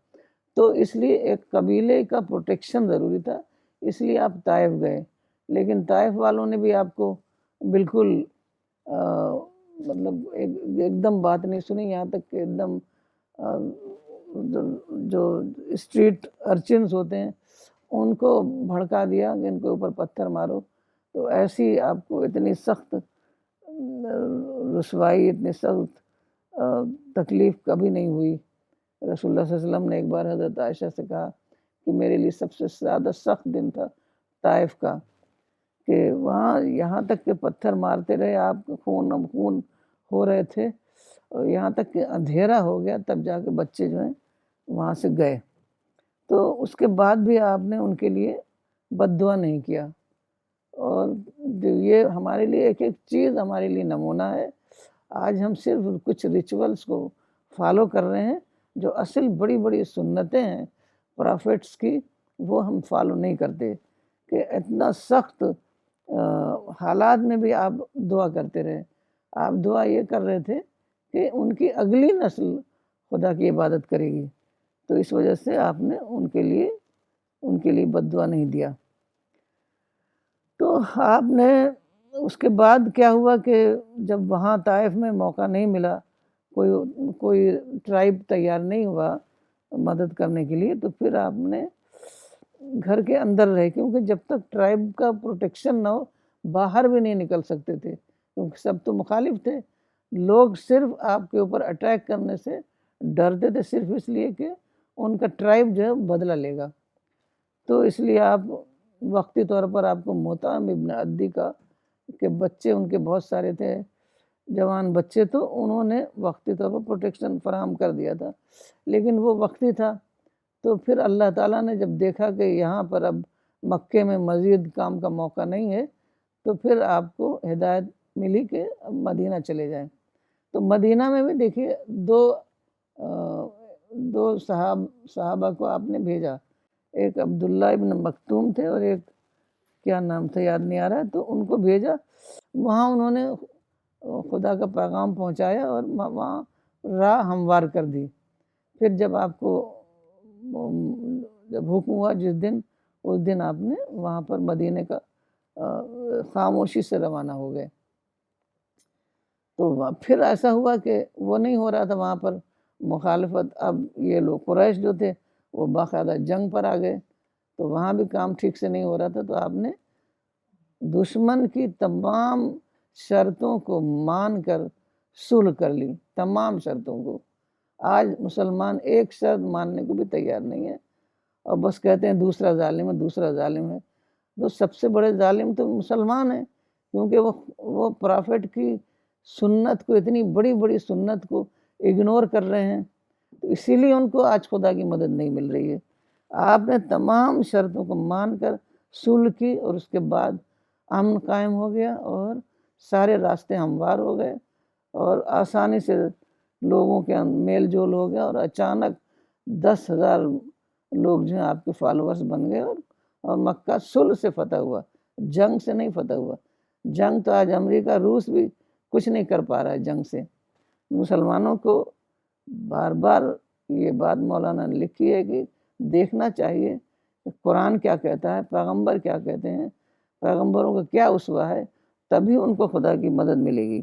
تو اس لیے ایک قبیلے کا پروٹیکشن ضروری تھا، اس لیے آپ طائف گئے، لیکن طائف والوں نے بھی آپ کو بالکل مطلب ایک دم بات نہیں سنی، یہاں تک کہ ایک دم جو اسٹریٹ ارچنز ہوتے ہیں ان کو بھڑکا دیا کہ ان کے اوپر پتھر مارو۔ تو ایسی آپ کو اتنی سخت رسوائی، اتنی سخت تکلیف کبھی نہیں ہوئی۔ رسول اللہ صلی اللہ علیہ وسلم نے ایک بار حضرت عائشہ سے کہا کہ میرے لیے سب سے زیادہ سخت دن تھا طائف کا، کہ وہاں یہاں تک کہ پتھر مارتے رہے، آپ خون ہو رہے تھے، اور یہاں تک کہ اندھیرا ہو گیا تب جا کے بچے جو ہیں وہاں سے گئے۔ تو اس کے بعد بھی آپ نے ان کے لیے بد دعا نہیں کیا، اور یہ ہمارے لیے ایک چیز ہمارے لیے نمونہ ہے۔ آج ہم صرف کچھ ریچولز کو فالو کر رہے ہیں، جو اصل بڑی بڑی سنتیں ہیں پرافٹس کی، وہ ہم فالو نہیں کرتے، کہ اتنا سخت حالات میں بھی آپ دعا کرتے رہے۔ آپ دعا یہ کر رہے تھے کہ ان کی اگلی نسل خدا کی عبادت کرے گی، تو اس وجہ سے آپ نے ان کے لیے بد دعا نہیں دیا۔ تو آپ نے اس کے بعد کیا ہوا کہ جب وہاں طائف میں موقع نہیں ملا، کوئی ٹرائب تیار نہیں ہوا مدد کرنے کے لیے، تو پھر آپ نے گھر کے اندر رہے، کیونکہ جب تک ٹرائب کا پروٹیکشن نہ ہو باہر بھی نہیں نکل سکتے تھے، کیونکہ سب تو مخالف تھے۔ لوگ صرف آپ کے اوپر اٹیک کرنے سے ڈرتے تھے، صرف اس لیے کہ ان کا ٹرائب جو ہے بدلہ لے گا۔ تو اس لیے آپ وقتی طور پر آپ کو مطعم ابن عدی کا کہ بچے ان کے بہت سارے تھے، جوان بچے، تو انہوں نے وقتی طور پر پروٹیکشن فراہم کر دیا تھا، لیکن وہ وقتی تھا۔ تو پھر اللہ تعالیٰ نے جب دیکھا کہ یہاں پر اب مکے میں مزید کام کا موقع نہیں ہے، تو پھر آپ کو ہدایت ملی کہ اب مدینہ چلے جائیں۔ تو مدینہ میں بھی دیکھیے دو صحابہ کو آپ نے بھیجا، ایک عبداللہ ابن مکتوم تھے اور ایک کیا نام تھا یاد نہیں آ رہا ہے، تو ان کو بھیجا، وہاں انہوں نے خدا کا پیغام پہنچایا اور وہاں راہ ہموار کر دی۔ پھر جب آپ کو جب حکم ہوا جس دن، اس دن آپ نے وہاں پر مدینے کا خاموشی سے روانہ ہو گئے۔ تو پھر ایسا ہوا کہ وہ نہیں ہو رہا تھا وہاں پر مخالفت، اب یہ لوگ قریش جو تھے وہ باقاعدہ جنگ پر آ گئے، تو وہاں بھی کام ٹھیک سے نہیں ہو رہا تھا۔ تو آپ نے دشمن کی تمام شرطوں کو مان کر صلح کر لی، تمام شرطوں کو۔ آج مسلمان ایک شرط ماننے کو بھی تیار نہیں ہے، اور بس کہتے ہیں دوسرا ظالم ہے، دوسرا ظالم ہے۔ تو سب سے بڑے ظالم تو مسلمان ہیں، کیونکہ وہ پرافٹ کی سنت کو، اتنی بڑی بڑی سنت کو اگنور کر رہے ہیں، تو اسی لیے ان کو آج خدا کی مدد نہیں مل رہی ہے۔ آپ نے تمام شرطوں کو مان کر صلح کی، اور اس کے بعد امن قائم ہو گیا، اور سارے راستے ہموار ہو گئے، اور آسانی سے لوگوں کے میل جول ہو گیا، اور اچانک 10,000 لوگ جو ہیں آپ کے فالوورز بن گئے، اور مکہ صلح سے فتح ہوا، جنگ سے نہیں فتح ہوا۔ جنگ تو آج امریکہ روس بھی کچھ نہیں کر پا رہا ہے جنگ سے۔ مسلمانوں کو بار بار یہ بات مولانا نے لکھی ہے کہ دیکھنا چاہیے کہ قرآن کیا کہتا ہے، پیغمبر کیا کہتے ہیں، پیغمبروں کا کیا اسوہ ہے، تبھی ان کو خدا کی مدد ملے گی۔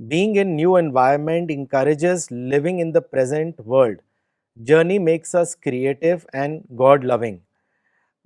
Being in new environment encourages living in the present world. Journey makes us creative and God loving.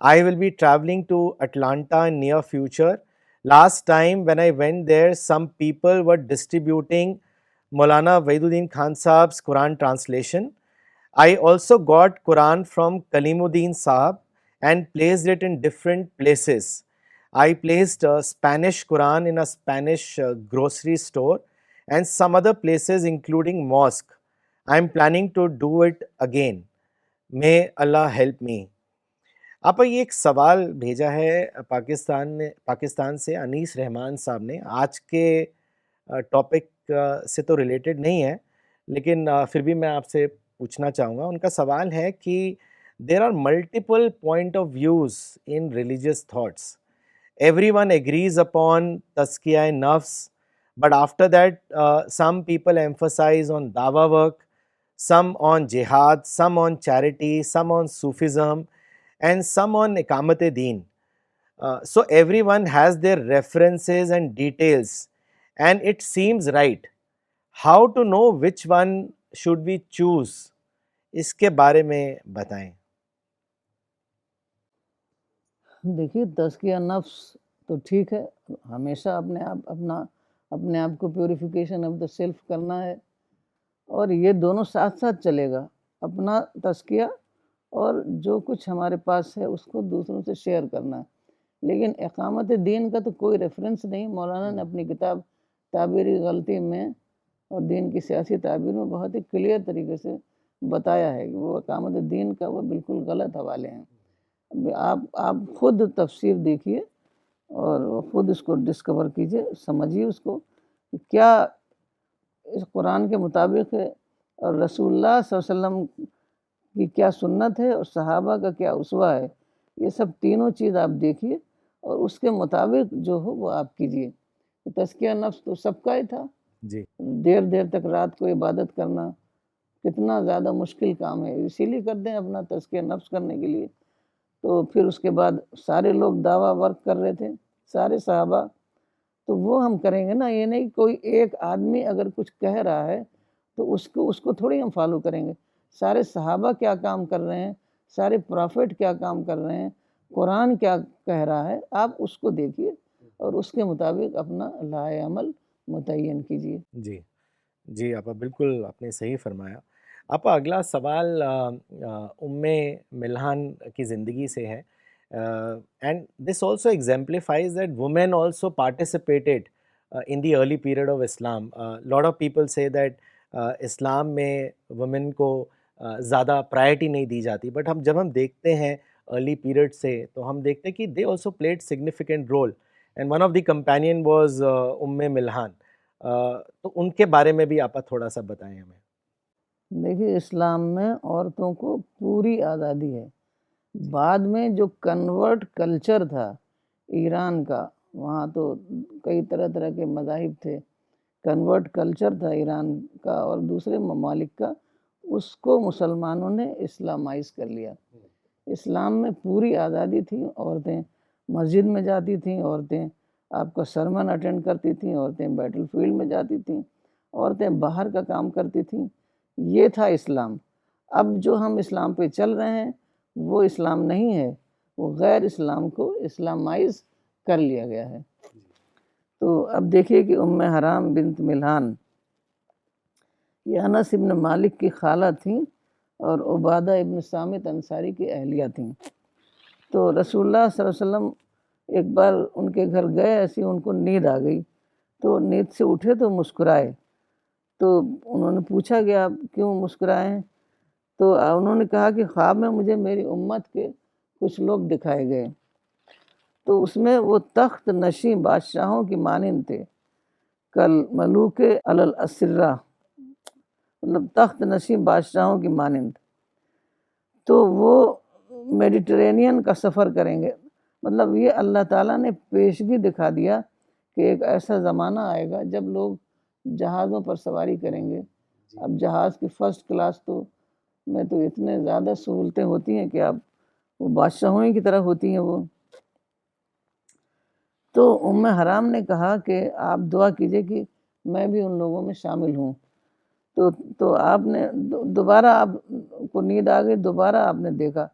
I will be traveling to Atlanta in near future. Last time when I went there, some people were distributing Maulana Waiduddin Khan Sahab's Quran translation. I also got Quran from Kalimuddin Sahab and placed it in different places. I placed Spanish Quran in a Spanish grocery store and some other places including mosque. I am planning to do it again. May Allah help me. آپ یہ ایک سوال بھیجا ہے پاکستان سے انیس رحمان صاحب نے. آج کے ٹاپک سے تو ریلیٹڈ نہیں ہے، لیکن پھر بھی میں آپ سے پوچھنا چاہوں گا. ان کا سوال ہے کہ there are multiple point of views in religious thoughts. Every one agrees upon تزکیہ نفس، but after that some people emphasize on dawa work, some on jihad, some on charity, some on Sufism, and some on Ikamat-e-Deen. So everyone has their references and details, and it seems right. How to know which one should we choose? اس کے بارے میں بتائیں. دیکھیے تزکیہ نفس تو ٹھیک ہے، ہمیشہ اپنے آپ کو پیوریفیکیشن آف دا سیلف کرنا ہے، اور یہ دونوں ساتھ ساتھ چلے گا. اپنا تزکیہ اور جو کچھ ہمارے پاس ہے اس کو دوسروں سے شیئر کرنا ہے. لیکن اقامت دین کا تو کوئی ریفرنس نہیں. مولانا نے اپنی کتاب تعبیری غلطی میں اور دین کی سیاسی تعبیر میں بہت ہی کلیئر طریقے سے بتایا ہے کہ وہ اقامت دین کا وہ بالکل غلط حوالے ہیں. آپ خود تفسیر دیکھیے اور خود اس کو ڈسکور کیجئے، سمجھیے اس کو کہ کیا اس قرآن کے مطابق ہے، اور رسول اللہ صلی اللہ علیہ وسلم کی کیا سنت ہے، اور صحابہ کا کیا اسوہ ہے. یہ سب تینوں چیز آپ دیکھیے اور اس کے مطابق جو ہو وہ آپ کیجئے. تزکیہ نفس تو سب کا ہی تھا. جی دیر تک رات کو عبادت کرنا کتنا زیادہ مشکل کام ہے، اسی لیے کرتے ہیں اپنا تزکیہ نفس کرنے کے لیے. تو پھر اس کے بعد سارے لوگ دعویٰ ورک کر رہے تھے، سارے صحابہ، تو وہ ہم کریں گے نا. یہ نہیں کوئی ایک آدمی اگر کچھ کہہ رہا ہے تو اس کو تھوڑی ہم فالو کریں گے. سارے صحابہ کیا کام کر رہے ہیں، سارے پرافٹ کیا کام کر رہے ہیں، قرآن کیا کہہ رہا ہے، آپ اس کو دیکھیے اور اس کے مطابق اپنا لائے عمل متعین کیجیے. جی آپ بالکل آپ نے صحیح فرمایا. آپ اگلا سوال ام ملحان کی زندگی سے ہے. And this also exemplifies that women also participated in the early period of Islam. Lot of people say that اسلام میں وومن کو زیادہ پرائرٹی نہیں دی جاتی، بٹ جب ہم دیکھتے ہیں ارلی پیریڈ سے تو ہم دیکھتے ہیں کہ they also played significant role, and one of the companion was Umm Milhan. تو ان کے بارے میں بھی آپ تھوڑا سا بتائیں ہمیں. دیکھیے اسلام میں عورتوں کو پوری آزادی ہے. بعد میں جو کنورٹ کلچر تھا ایران کا، وہاں تو کئی طرح کے مذاہب تھے، کنورٹ کلچر تھا ایران کا اور دوسرے ممالک کا، اس کو مسلمانوں نے اسلامائز کر لیا. اسلام میں پوری آزادی تھی. عورتیں مسجد میں جاتی تھیں، عورتیں آپ کا سرمن اٹینڈ کرتی تھیں، عورتیں بیٹل فیلڈ میں جاتی تھیں، عورتیں باہر کا کام کرتی تھیں. یہ تھا اسلام. اب جو ہم اسلام پہ چل رہے ہیں وہ اسلام نہیں ہے، وہ غیر اسلام کو اسلامائز کر لیا گیا ہے. تو اب دیکھیے کہ ام حرام بنت ملحان یہ انس ابن مالک کی خالہ تھیں اور عبادہ ابن صامت انصاری کی اہلیہ تھیں. تو رسول اللہ صلی اللہ علیہ وسلم ایک بار ان کے گھر گئے، ایسی ان کو نیند آ گئی، تو نیند سے اٹھے تو مسکرائے. تو انہوں نے پوچھا کہ آپ کیوں مسکرائے ہیں؟ تو انہوں نے کہا کہ خواب میں مجھے میری امت کے کچھ لوگ دکھائے گئے، تو اس میں وہ تخت نشین بادشاہوں کی مانند تھے، کل ملوک علی الاسرہ، مطلب تخت نشین بادشاہوں کی مانند. تو وہ میڈیٹرینین کا سفر کریں گے. مطلب یہ اللہ تعالیٰ نے پیشگی دکھا دیا کہ ایک ایسا زمانہ آئے گا جب لوگ جہازوں پر سواری کریں گے. اب جہاز کی فرسٹ کلاس میں تو اتنے زیادہ سہولتیں ہوتی ہیں کہ آپ وہ بادشاہوں کی طرح ہوتی ہیں وہ. تو ام حرام نے کہا کہ آپ دعا کیجئے کہ میں بھی ان لوگوں میں شامل ہوں. تو آپ نے دوبارہ آپ کو نیند آ گئی، دوبارہ آپ نے دیکھا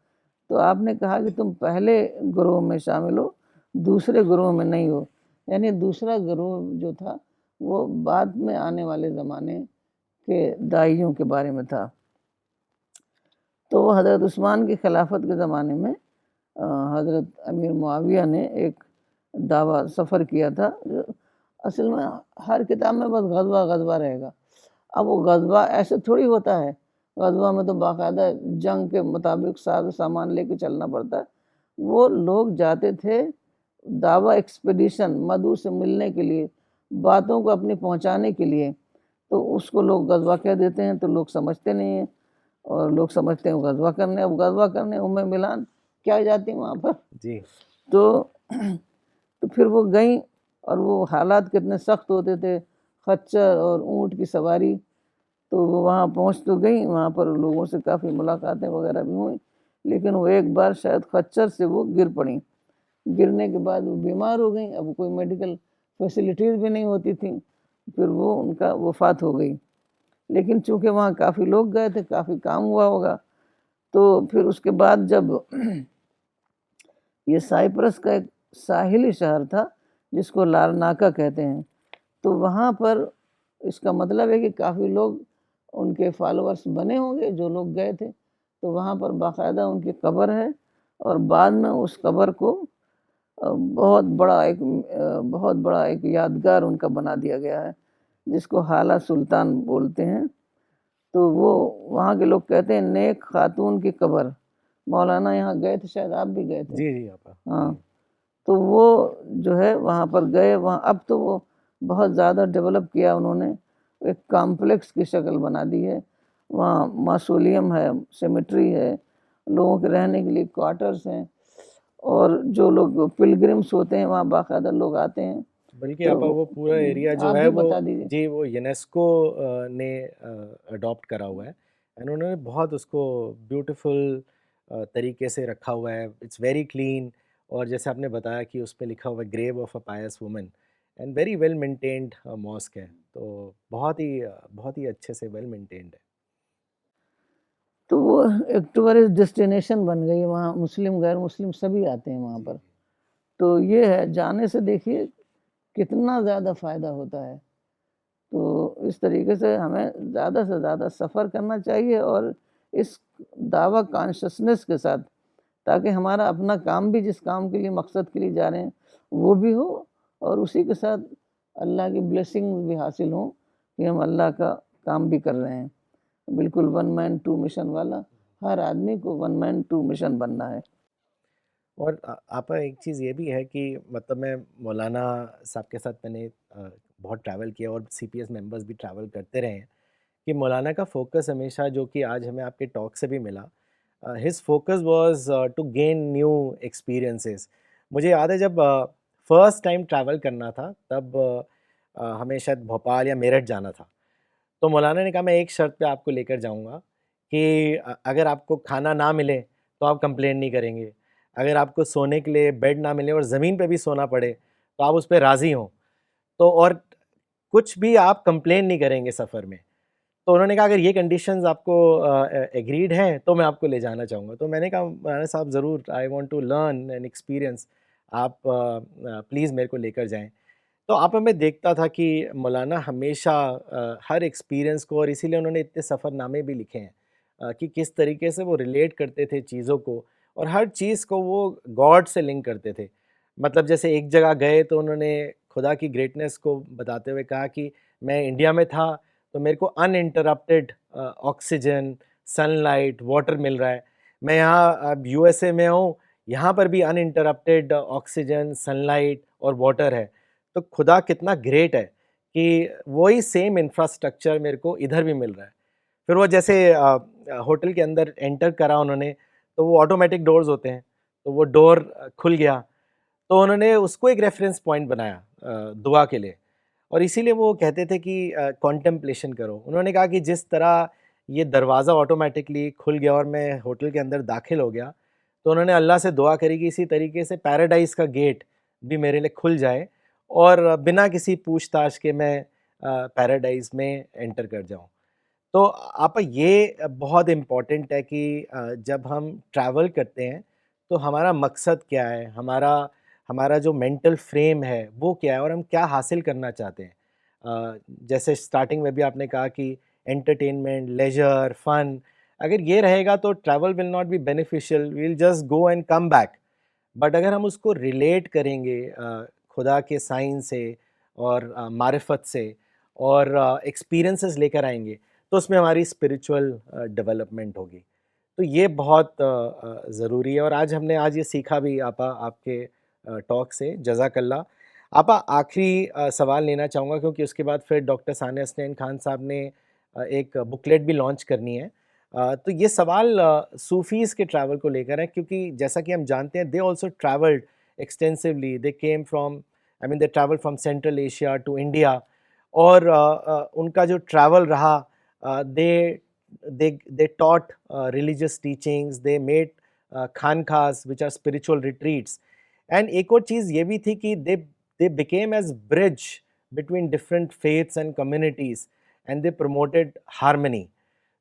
تو آپ نے کہا کہ تم پہلے گروہ میں شامل ہو، دوسرے گروہ میں نہیں ہو. یعنی دوسرا گروہ جو تھا وہ بعد میں آنے والے زمانے کے داعیوں کے بارے میں تھا. تو وہ حضرت عثمان کی خلافت کے زمانے میں حضرت امیر معاویہ نے ایک دعویٰ سفر کیا تھا. اصل میں ہر کتاب میں بس غزوہ رہے گا. اب وہ غزوہ ایسے تھوڑی ہوتا ہے، غزوہ میں تو باقاعدہ جنگ کے مطابق ساز سامان لے کے چلنا پڑتا ہے. وہ لوگ جاتے تھے دعویٰ ایکسپیڈیشن مدعو سے ملنے کے لیے، باتوں کو اپنی پہنچانے کے لیے. تو اس کو لوگ غزوہ کہہ دیتے ہیں، تو لوگ سمجھتے نہیں ہیں، اور لوگ سمجھتے ہیں غزوہ کرنے. اب غزوہ کرنے ملان کیا جاتی وہاں پر. جی تو تو پھر وہ گئیں، اور وہ حالات کتنے سخت ہوتے تھے، خچر اور اونٹ کی سواری. تو وہ وہاں پہنچ تو گئیں، وہاں پر لوگوں سے کافی ملاقاتیں وغیرہ بھی ہوئیں، لیکن وہ ایک بار شاید خچر سے وہ گر پڑیں. گرنے کے بعد وہ بیمار ہو گئیں. اب کوئی میڈیکل فیسلٹیز بھی نہیں ہوتی تھیں، پھر وہ ان کا وفات ہو گئی. لیکن چونکہ وہاں کافی لوگ گئے تھے، کافی کام ہوا ہوگا، تو پھر اس کے بعد جب یہ سائپرس کا ایک ساحلی شہر تھا جس کو لارناکا کہتے ہیں، تو وہاں پر اس کا مطلب ہے کہ کافی لوگ ان کے فالوورس بنے ہوں گے جو لوگ گئے تھے. تو وہاں پر باقاعدہ ان کی قبر ہے، اور بعد میں اس قبر کو بہت بڑا ایک یادگار ان کا بنا دیا گیا ہے، جس کو حالہ سلطان بولتے ہیں. تو وہ وہاں کے لوگ کہتے ہیں نیک خاتون کی قبر. مولانا یہاں گئے تھے، شاید آپ بھی گئے تھے. جی جی آپا. ہاں، تو وہ جو ہے وہاں پر گئے. وہاں اب تو وہ بہت زیادہ ڈیولپ کیا انہوں نے، ایک کامپلیکس کی شکل بنا دی ہے. وہاں ماسولیم ہے، سیمیٹری ہے، لوگوں کے رہنے کے لیے کوارٹرز ہیں، اور جو لوگ پلگرمس ہوتے ہیں وہاں باقاعدہ لوگ آتے ہیں. بلکہ تو آپا وہ پورا ایریا جو آپ ہے بھی وہ بتا دیجیے. جی وہ یونیسکو نے اڈاپٹ کرا ہوا ہے، اینڈ انہوں نے بہت اس کو بیوٹیفل طریقے سے رکھا ہوا ہے. اٹس ویری کلین، اور جیسے آپ نے بتایا کہ اس پہ لکھا ہوا ہے grave of a pious woman, and very well maintained mosque ہے. تو بہت ہی اچھے سے ویل مینٹینڈ ہے. تو وہ ایک ٹورسٹ ڈیسٹینیشن بن گئی. وہاں مسلم غیر مسلم سبھی آتے ہیں وہاں جی پر. جی تو یہ ہے، جانے سے دیکھیے کتنا زیادہ فائدہ ہوتا ہے. تو اس طریقے سے ہمیں زیادہ سے زیادہ سفر کرنا چاہیے، اور اس دعویٰ کانشسنس کے ساتھ، تاکہ ہمارا اپنا کام بھی جس کام کے لیے مقصد کے لیے جا رہے ہیں وہ بھی ہو، اور اسی کے ساتھ اللہ کی بلیسنگ بھی حاصل ہوں کہ ہم اللہ کا کام بھی کر رہے ہیں. بالکل 1 مین 2 مشن والا، ہر آدمی کو 1 مین 2 مشن بننا ہے. اور آپا ایک چیز یہ بھی ہے کہ مطلب میں مولانا صاحب کے ساتھ میں نے بہت ٹریول کیا، اور سی پی ایس ممبرس بھی ٹریول کرتے رہے ہیں، کہ مولانا کا فوکس ہمیشہ، جو کہ آج ہمیں آپ کے ٹاک سے بھی ملا، his focus was to gain new experiences. مجھے یاد ہے جب فرسٹ ٹائم ٹریول کرنا تھا، تب ہمیں شاید بھوپال یا میرٹھ جانا تھا. تو مولانا نے کہا میں ایک شرط پہ آپ کو لے کر جاؤں گا کہ اگر آپ کو کھانا نہ ملے تو آپ کمپلین نہیں کریں گے، اگر آپ کو سونے کے لیے بیڈ نہ ملے اور زمین پہ بھی سونا پڑے تو آپ اس پہ راضی ہوں، تو اور کچھ بھی آپ کمپلین نہیں کریں گے سفر میں. تو انہوں نے کہا اگر یہ کنڈیشنز آپ کو ایگریڈ ہیں تو میں آپ کو لے جانا چاہوں گا. تو میں نے کہا مولانا صاحب ضرور، I want to learn and experience, آپ پلیز میرے کو لے کر جائیں. تو آپ میں دیکھتا تھا کہ مولانا ہمیشہ ہر ایکسپیرئنس کو، اور اسی لیے انہوں نے اتنے سفر نامے بھی لکھے ہیں کہ کس طریقے سے وہ ریلیٹ کرتے تھے چیزوں کو، اور ہر چیز کو وہ گاڈ سے لنک کرتے تھے. مطلب جیسے ایک جگہ گئے تو انہوں نے خدا کی گریٹنس کو بتاتے ہوئے کہا کہ میں انڈیا میں تھا تو میرے کو ان interrupted oxygen, sun light, water مل رہا ہے. میں یہاں اب یو ایس اے میں ہوں، یہاں پر بھی ان انٹرپٹیڈ آکسیجن، سن لائٹ اور واٹر ہے. تو خدا کتنا گریٹ ہے کہ وہی سیم انفراسٹرکچر میرے کو ادھر بھی مل رہا ہے. پھر وہ جیسے ہوٹل کے اندر انٹر کرا انہوں نے، تو وہ آٹومیٹک ڈورز ہوتے ہیں، تو وہ ڈور کھل گیا، تو انہوں نے اس کو ایک ریفرنس پوائنٹ بنایا دعا کے لیے. اور اسی لیے وہ کہتے تھے کہ کانٹمپلیشن کرو. انہوں نے کہا کہ جس طرح یہ دروازہ آٹومیٹکلی کھل گیا اور میں ہوٹل کے اندر داخل ہو گیا، تو انہوں نے اللہ سے دعا کری کہ اسی طریقے سے پیراڈائز کا گیٹ بھی میرے لیے کھل جائے، اور بنا کسی پوچھ تاچھ کے میں پیراڈائز میں انٹر کر جاؤں. تو آپ یہ بہت امپورٹنٹ ہے کہ جب ہم ٹریول کرتے ہیں تو ہمارا مقصد کیا ہے، ہمارا جو مینٹل فریم ہے وہ کیا ہے، اور ہم کیا حاصل کرنا چاہتے ہیں. جیسے اسٹارٹنگ میں بھی آپ نے کہا کہ انٹرٹینمنٹ، لیجر، فن، اگر یہ رہے گا تو travel will not be beneficial, we'll just go and come back. But اگر ہم اس کو ریلیٹ کریں گے خدا کے سائن سے اور معرفت سے، اور ایکسپیرئنسز لے کر آئیں گے، تو اس میں ہماری اسپریچول ڈیولپمنٹ ہوگی. تو یہ بہت ضروری ہے. اور آج یہ سیکھا بھی آپا آپ کے ٹاک سے. جزاک اللہ. آپا آخری سوال لینا چاہوں گا کیونکہ اس کے بعد پھر ڈاکٹر ثانیہ حسنین خان صاحب نے ایک بکلیٹ بھی لانچ کرنی ہے. تو یہ سوال صوفیز کے ٹریول کو لے کر ہے کیونکہ جیسا کہ ہم جانتے ہیں they also travelled extensively. They came from they travel from Central Asia to India. اور ان کا جو ٹریول رہا they taught religious teachings, they made khankhas which are spiritual retreats. And ایک اور چیز یہ بھی تھی کہ they became as bridge between different faiths and communities and they promoted harmony.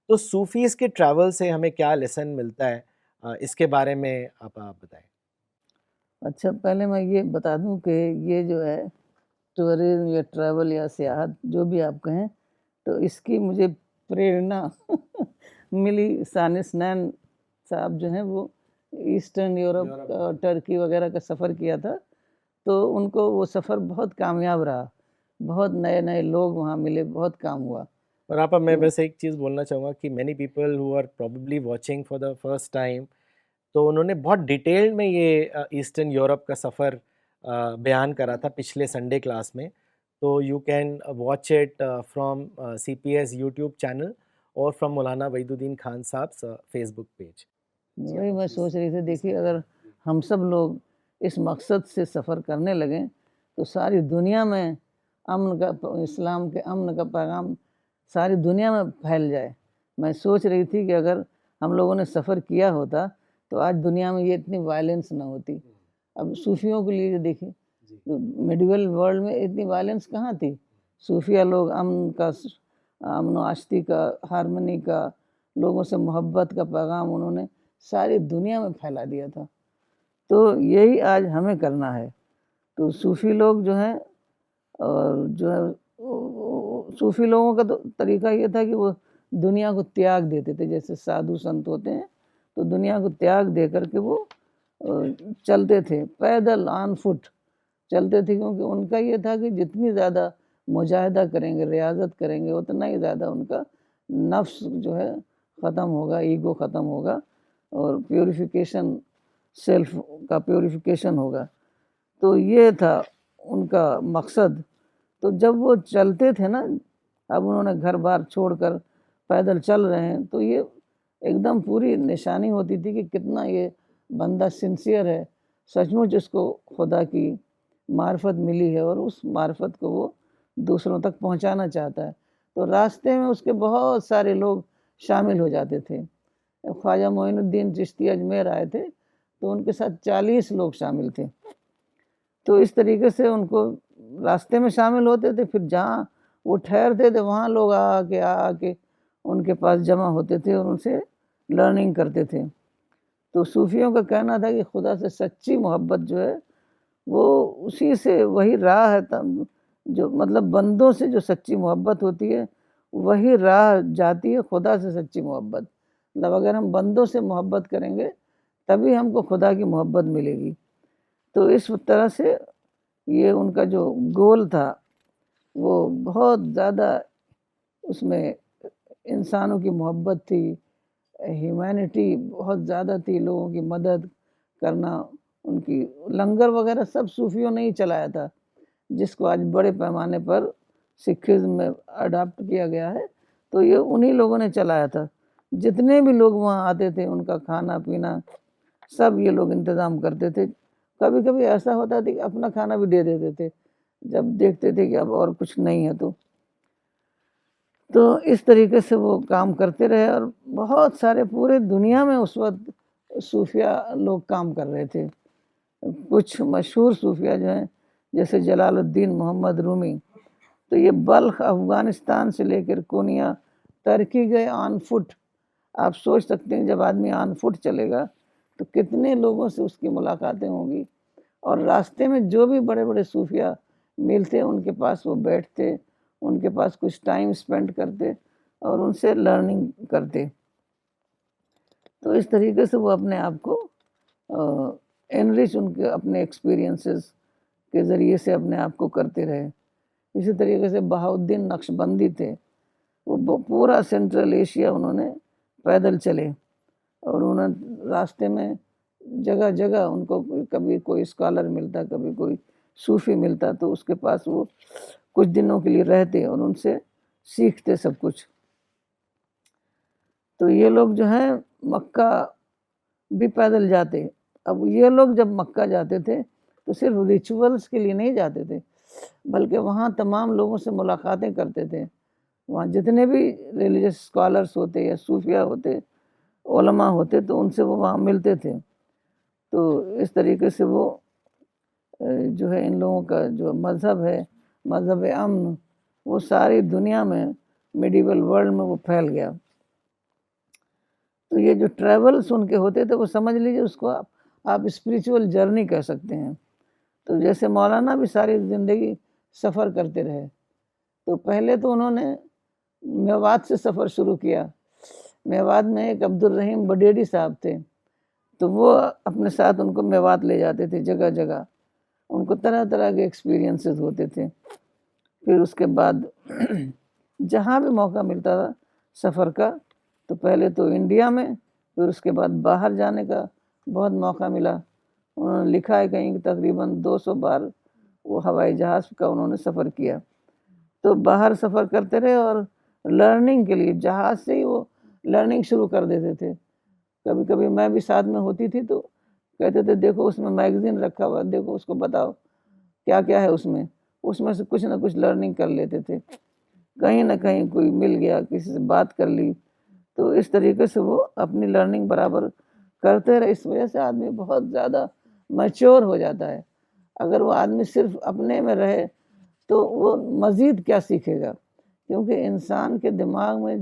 تو صوفیز کے ٹریول سے ہمیں کیا لیسن ملتا ہے اس کے بارے میں آپ بتائیں. اچھا، پہلے میں یہ بتا دوں کہ یہ جو ہے ٹورزم یا ٹریول یا سیاحت جو بھی آپ کہیں، تو اس کی مجھے پریرنا ملی ثانیہ حسنین صاحب جو ہیں وہ ایسٹرن یورپ ٹرکی وغیرہ کا سفر کیا تھا. تو ان کو وہ سفر بہت کامیاب رہا، بہت نئے نئے لوگ وہاں ملے، بہت کام ہوا. اور آپ میں بس ایک چیز بولنا چاہوں گا کہ many people who are probably watching for the first time, تو انہوں نے بہت ڈیٹیل میں یہ ایسٹرن یورپ کا سفر بیان کرا تھا پچھلے سنڈے کلاس میں. تو you can watch it from C P S YouTube channel اور فرام مولانا وحید الدین خان صاحب فیس بک پیج. وہی میں سوچ رہی تھی، دیکھیے اگر ہم سب لوگ اس مقصد سے سفر کرنے لگیں تو ساری دنیا میں امن کا، اسلام کے امن کا پیغام ساری دنیا میں پھیل جائے. میں سوچ رہی تھی کہ اگر ہم لوگوں نے سفر کیا ہوتا تو آج دنیا میں یہ اتنی وائلنس نہ ہوتی. اب صوفیوں کے لیے دیکھیں، میڈیول ورلڈ میں اتنی وائلنس کہاں تھی. صوفیہ لوگ امن و آشتی کا، ہارمنی کا، لوگوں سے محبت کا پیغام انہوں نے ساری دنیا میں پھیلا دیا تھا. تو یہی آج ہمیں کرنا ہے. تو صوفی لوگ جو ہیں، اور جو ہے صوفی لوگوں کا تو طریقہ یہ تھا کہ وہ دنیا کو تیاگ دیتے تھے. جیسے سادھو سنت ہوتے ہیں تو دنیا کو تیاگ دے کر کے وہ چلتے تھے، پیدل آن فٹ چلتے تھے، کیونکہ ان کا یہ تھا کہ جتنی زیادہ مجاہدہ کریں گے، ریاضت کریں گے، اتنا ہی زیادہ ان کا نفس جو ہے ختم ہوگا، ایگو ختم ہوگا اور پیوریفیکیشن، سیلف کا پیوریفیکیشن ہوگا. تو یہ تھا ان کا مقصد. تو جب وہ چلتے تھے نا، اب انہوں نے گھر بار چھوڑ کر پیدل چل رہے ہیں، تو یہ ایک دم پوری نشانی ہوتی تھی کہ کتنا یہ بندہ سنسیئر ہے، سچ مچ اس کو خدا کی معرفت ملی ہے اور اس معرفت کو وہ دوسروں تک پہنچانا چاہتا ہے. تو راستے میں اس کے بہت سارے لوگ شامل ہو جاتے تھے. خواجہ معین الدین چشتی اجمیر آئے تھے تو ان کے ساتھ 40 لوگ شامل تھے. تو اس طریقے سے ان کو راستے میں شامل ہوتے تھے، پھر جہاں وہ ٹھہرتے تھے وہاں لوگ آ کے ان کے پاس جمع ہوتے تھے اور ان سے لرننگ کرتے تھے. تو صوفیوں کا کہنا تھا کہ خدا سے سچی محبت جو ہے وہ اسی سے، وہی راہ ہے، جو مطلب بندوں سے جو سچی محبت ہوتی ہے وہی راہ جاتی ہے خدا سے سچی محبت. مطلب اگر ہم بندوں سے محبت کریں گے تبھی ہم کو خدا کی محبت ملے گی. تو اس طرح سے یہ ان کا جو گول تھا وہ بہت زیادہ، اس میں انسانوں کی محبت تھی، ہیومینٹی بہت زیادہ تھی، لوگوں کی مدد کرنا. ان کی لنگر وغیرہ سب صوفیوں نے ہی چلایا تھا، جس کو آج بڑے پیمانے پر سکھزم میں اڈاپٹ کیا گیا ہے. تو یہ انہی لوگوں نے چلایا تھا. جتنے بھی لوگ وہاں آتے تھے ان کا کھانا پینا سب یہ لوگ انتظام کرتے تھے. کبھی کبھی ایسا ہوتا تھا کہ اپنا کھانا بھی دے دیتے تھے جب دیکھتے تھے کہ اب اور کچھ نہیں ہے. تو اس طریقے سے وہ کام کرتے رہے اور بہت سارے پورے دنیا میں اس وقت صوفیہ لوگ کام کر رہے تھے. کچھ مشہور صوفیہ جو ہیں جیسے جلال الدین محمد رومی، تو یہ بلخ افغانستان سے لے کر کونیا ترکی گئے آن فٹ. آپ سوچ سکتے ہیں جب آدمی آن فٹ چلے گا تو کتنے لوگوں سے اس کی ملاقاتیں ہوں گی. اور راستے میں جو بھی بڑے بڑے صوفیہ ملتے ان کے پاس وہ بیٹھتے، ان کے پاس کچھ ٹائم اسپینڈ کرتے اور ان سے لرننگ کرتے. تو اس طریقے سے وہ اپنے آپ کو انرچ، ان کے اپنے ایکسپیرینسز کے ذریعے سے اپنے آپ کو کرتے رہے. اسی طریقے سے بہاؤالدین نقشبندی تھے، وہ پورا سینٹرل ایشیا انہوں نے پیدل چلے، اور انہوں نے راستے میں جگہ جگہ ان کو کبھی کوئی اسکالر ملتا، کبھی کوئی صوفی ملتا، تو اس کے پاس وہ کچھ دنوں کے لیے رہتے اور ان سے سیکھتے سب کچھ۔ تو یہ لوگ جو ہیں مکہ بھی پیدل جاتے۔ اب یہ لوگ جب مکہ جاتے تھے تو صرف ریچولز کے لیے نہیں جاتے تھے، بلکہ وہاں تمام لوگوں سے ملاقاتیں کرتے تھے۔ وہاں جتنے بھی ریلیجس اسکالرس ہوتے یا صوفیہ ہوتے، علماء ہوتے، تو ان سے وہ وہاں ملتے تھے۔ تو اس طریقے سے وہ جو ہے ان لوگوں کا جو مذہب ہے، مذہب امن، وہ ساری دنیا میں میڈیول ورلڈ میں وہ پھیل گیا۔ تو یہ جو ٹریولز ان کے ہوتے تھے، وہ سمجھ لیجیے اس کو آپ اسپریچول جرنی کہہ سکتے ہیں۔ تو جیسے مولانا بھی ساری زندگی سفر کرتے رہے، تو پہلے تو انہوں نے میوات سے سفر شروع کیا۔ میوات میں ایک عبدالرحیم بڈیڈی صاحب تھے، تو وہ اپنے ساتھ ان کو میوات لے جاتے تھے جگہ جگہ، ان کو طرح طرح کے ایکسپیرینسز ہوتے تھے۔ پھر اس کے بعد جہاں بھی موقع ملتا تھا سفر کا، تو پہلے تو انڈیا میں، پھر اس کے بعد باہر جانے کا بہت موقع ملا۔ انہوں نے لکھا ہے کہیں کہ تقریباً 200 بار وہ ہوائی جہاز کا انہوں نے سفر کیا۔ تو باہر سفر کرتے رہے، اور لرننگ کے لیے جہاز سے ہی وہ لرننگ شروع کر دیتے تھے۔ کبھی کبھی میں بھی ساتھ میں ہوتی تھی، تو کہتے تھے دیکھو اس میں میگزین رکھا ہوا، دیکھو اس کو بتاؤ کیا کیا ہے اس میں سے کچھ نہ کچھ لرننگ کر لیتے تھے۔ کہیں نہ کہیں کوئی مل گیا، کسی سے بات کر لی، تو اس طریقے سے وہ اپنی لرننگ برابر کرتے رہے۔ اس وجہ سے آدمی بہت زیادہ میچور ہو جاتا ہے۔ اگر وہ آدمی صرف اپنے میں رہے تو وہ مزید کیا سیکھے گا، کیونکہ انسان کے دماغ میں